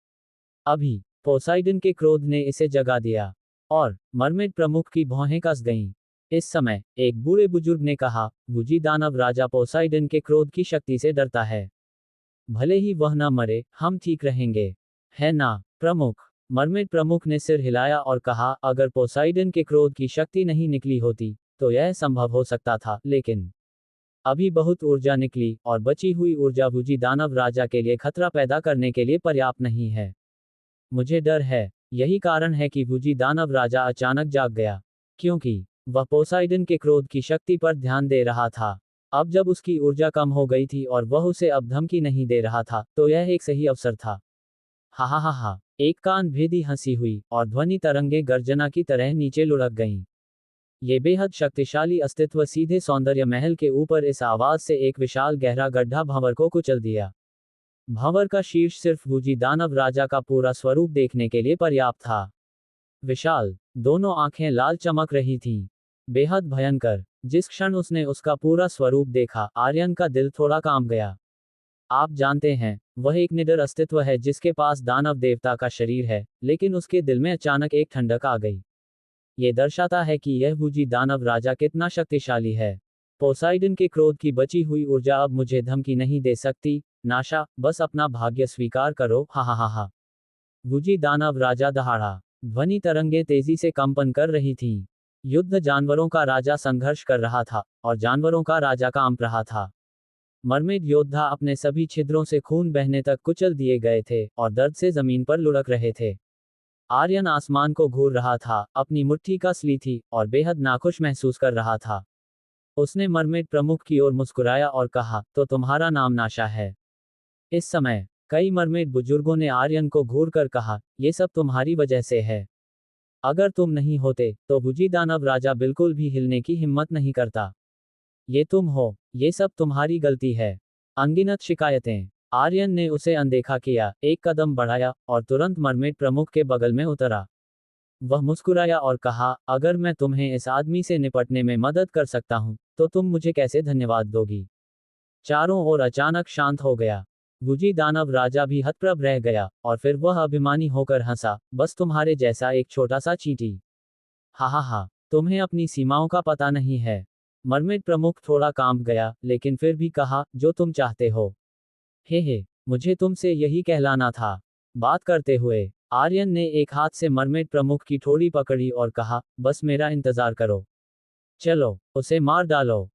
अभी पोसाइडन के क्रोध ने इसे जगा दिया। और मरमेड प्रमुख की भौहें कस गईं। इस समय एक बूढ़े बुजुर्ग ने कहा, वुजी दानव राजा पोसाइडन के क्रोध की शक्ति से डरता है। भले ही वह न मरे, हम ठीक रहेंगे, है ना प्रमुख? मरमेड प्रमुख ने सिर हिलाया और कहा, अगर पोसाइडन के क्रोध की शक्ति नहीं निकली होती, तो यह संभव हो सकता था, लेकिन अभी बहुत ऊर्जा निकली, और बची हुई ऊर्जा वुजी दानव राजा के लिए खतरा पैदा करने के लिए पर्याप्त नहीं है। मुझे डर है। यही कारण है कि वुजी दानव राजा अचानक जाग गया, क्योंकि वह पोसाइडन के क्रोध की शक्ति पर ध्यान दे रहा था। अब जब उसकी ऊर्जा कम हो गई थी और वह उसे अब धमकी नहीं दे रहा था, तो यह एक सही अवसर था। हा हा हा हा, एक कान भेदी हंसी हुई, और ध्वनि तरंगे गर्जना की तरह नीचे लुढ़क गईं। ये बेहद शक्तिशाली अस्तित्व सीधे सौंदर्य महल के ऊपर इस आवाज से एक विशाल गहरा गड्ढा भंवर को कुचल दिया। भंवर का शीर्ष सिर्फ वुजी दानव राजा का पूरा स्वरूप देखने के लिए पर्याप्त था। विशाल, दोनों आंखें लाल चमक रही थीं। बेहद भयंकर। जिस क्षण उसने उसका पूरा स्वरूप देखा, आर्यन का दिल थोड़ा कांप गया। आप जानते हैं, वह एक निडर अस्तित्व है जिसके पास दानव देवता का शरीर है, लेकिन उसके दिल में अचानक एक ठंडक आ गई। ये दर्शाता है कि यह वुजी दानव राजा कितना शक्तिशाली है। पोसाइडन के क्रोध की बची हुई ऊर्जा अब मुझे धमकी नहीं दे सकती। नाशा, बस अपना भाग्य स्वीकार करो, हा हा हा हा। वुजी दानव राजा दहाड़ा। ध्वनि तरंगे तेजी से कंपन कर रही थीं। युद्ध जानवरों का राजा संघर्ष कर रहा था, और जानवरों का राजा कांप रहा था। मरमेड योद्धा अपने सभी छिद्रों से खून बहने तक कुचल दिए गए थे, और दर्द से जमीन पर लुढ़क रहे थे। आर्यन आसमान को घूर रहा था, अपनी मुट्ठी कस ली थी, और बेहद नाखुश महसूस कर रहा था। उसने मरमेड प्रमुख की ओर मुस्कुराया और कहा, तो तुम्हारा नाम नाशा है? इस समय कई मरमेड बुजुर्गों ने आर्यन को घूर कर कहा, ये सब तुम्हारी वजह से है। अगर तुम नहीं होते, तो वुजी दानव राजा बिल्कुल भी हिलने की हिम्मत नहीं करता। ये तुम हो, ये सब तुम्हारी गलती है। अनगिनत शिकायतें, आर्यन ने उसे अनदेखा किया, एक कदम बढ़ाया और तुरंत मरमेड प्रमुख के बगल में उतरा। वह मुस्कुराया और कहा, अगर मैं तुम्हें इस आदमी से निपटने में मदद कर सकता हूं, तो तुम मुझे कैसे धन्यवाद दोगी। चारों ओर अचानक शांत हो गया। गुजी दानव राजा भी हतप्रभ रह गया, और फिर वह अभिमानी होकर हंसा, बस तुम्हारे जैसा एक छोटा सा चींटी। हा हा हा, तुम्हें अपनी सीमाओं का पता नहीं है। मरमेड प्रमुख थोड़ा कांप गया, लेकिन फिर भी कहा, जो तुम चाहते हो। हे, मुझे तुमसे यही कहलाना था। बात करते हुए आर्यन ने एक हाथ से मरमेड प्रमुख की ठोड़ी पकड़ी और कहा, बस मेरा इंतजार करो। चलो, उसे मार डालो।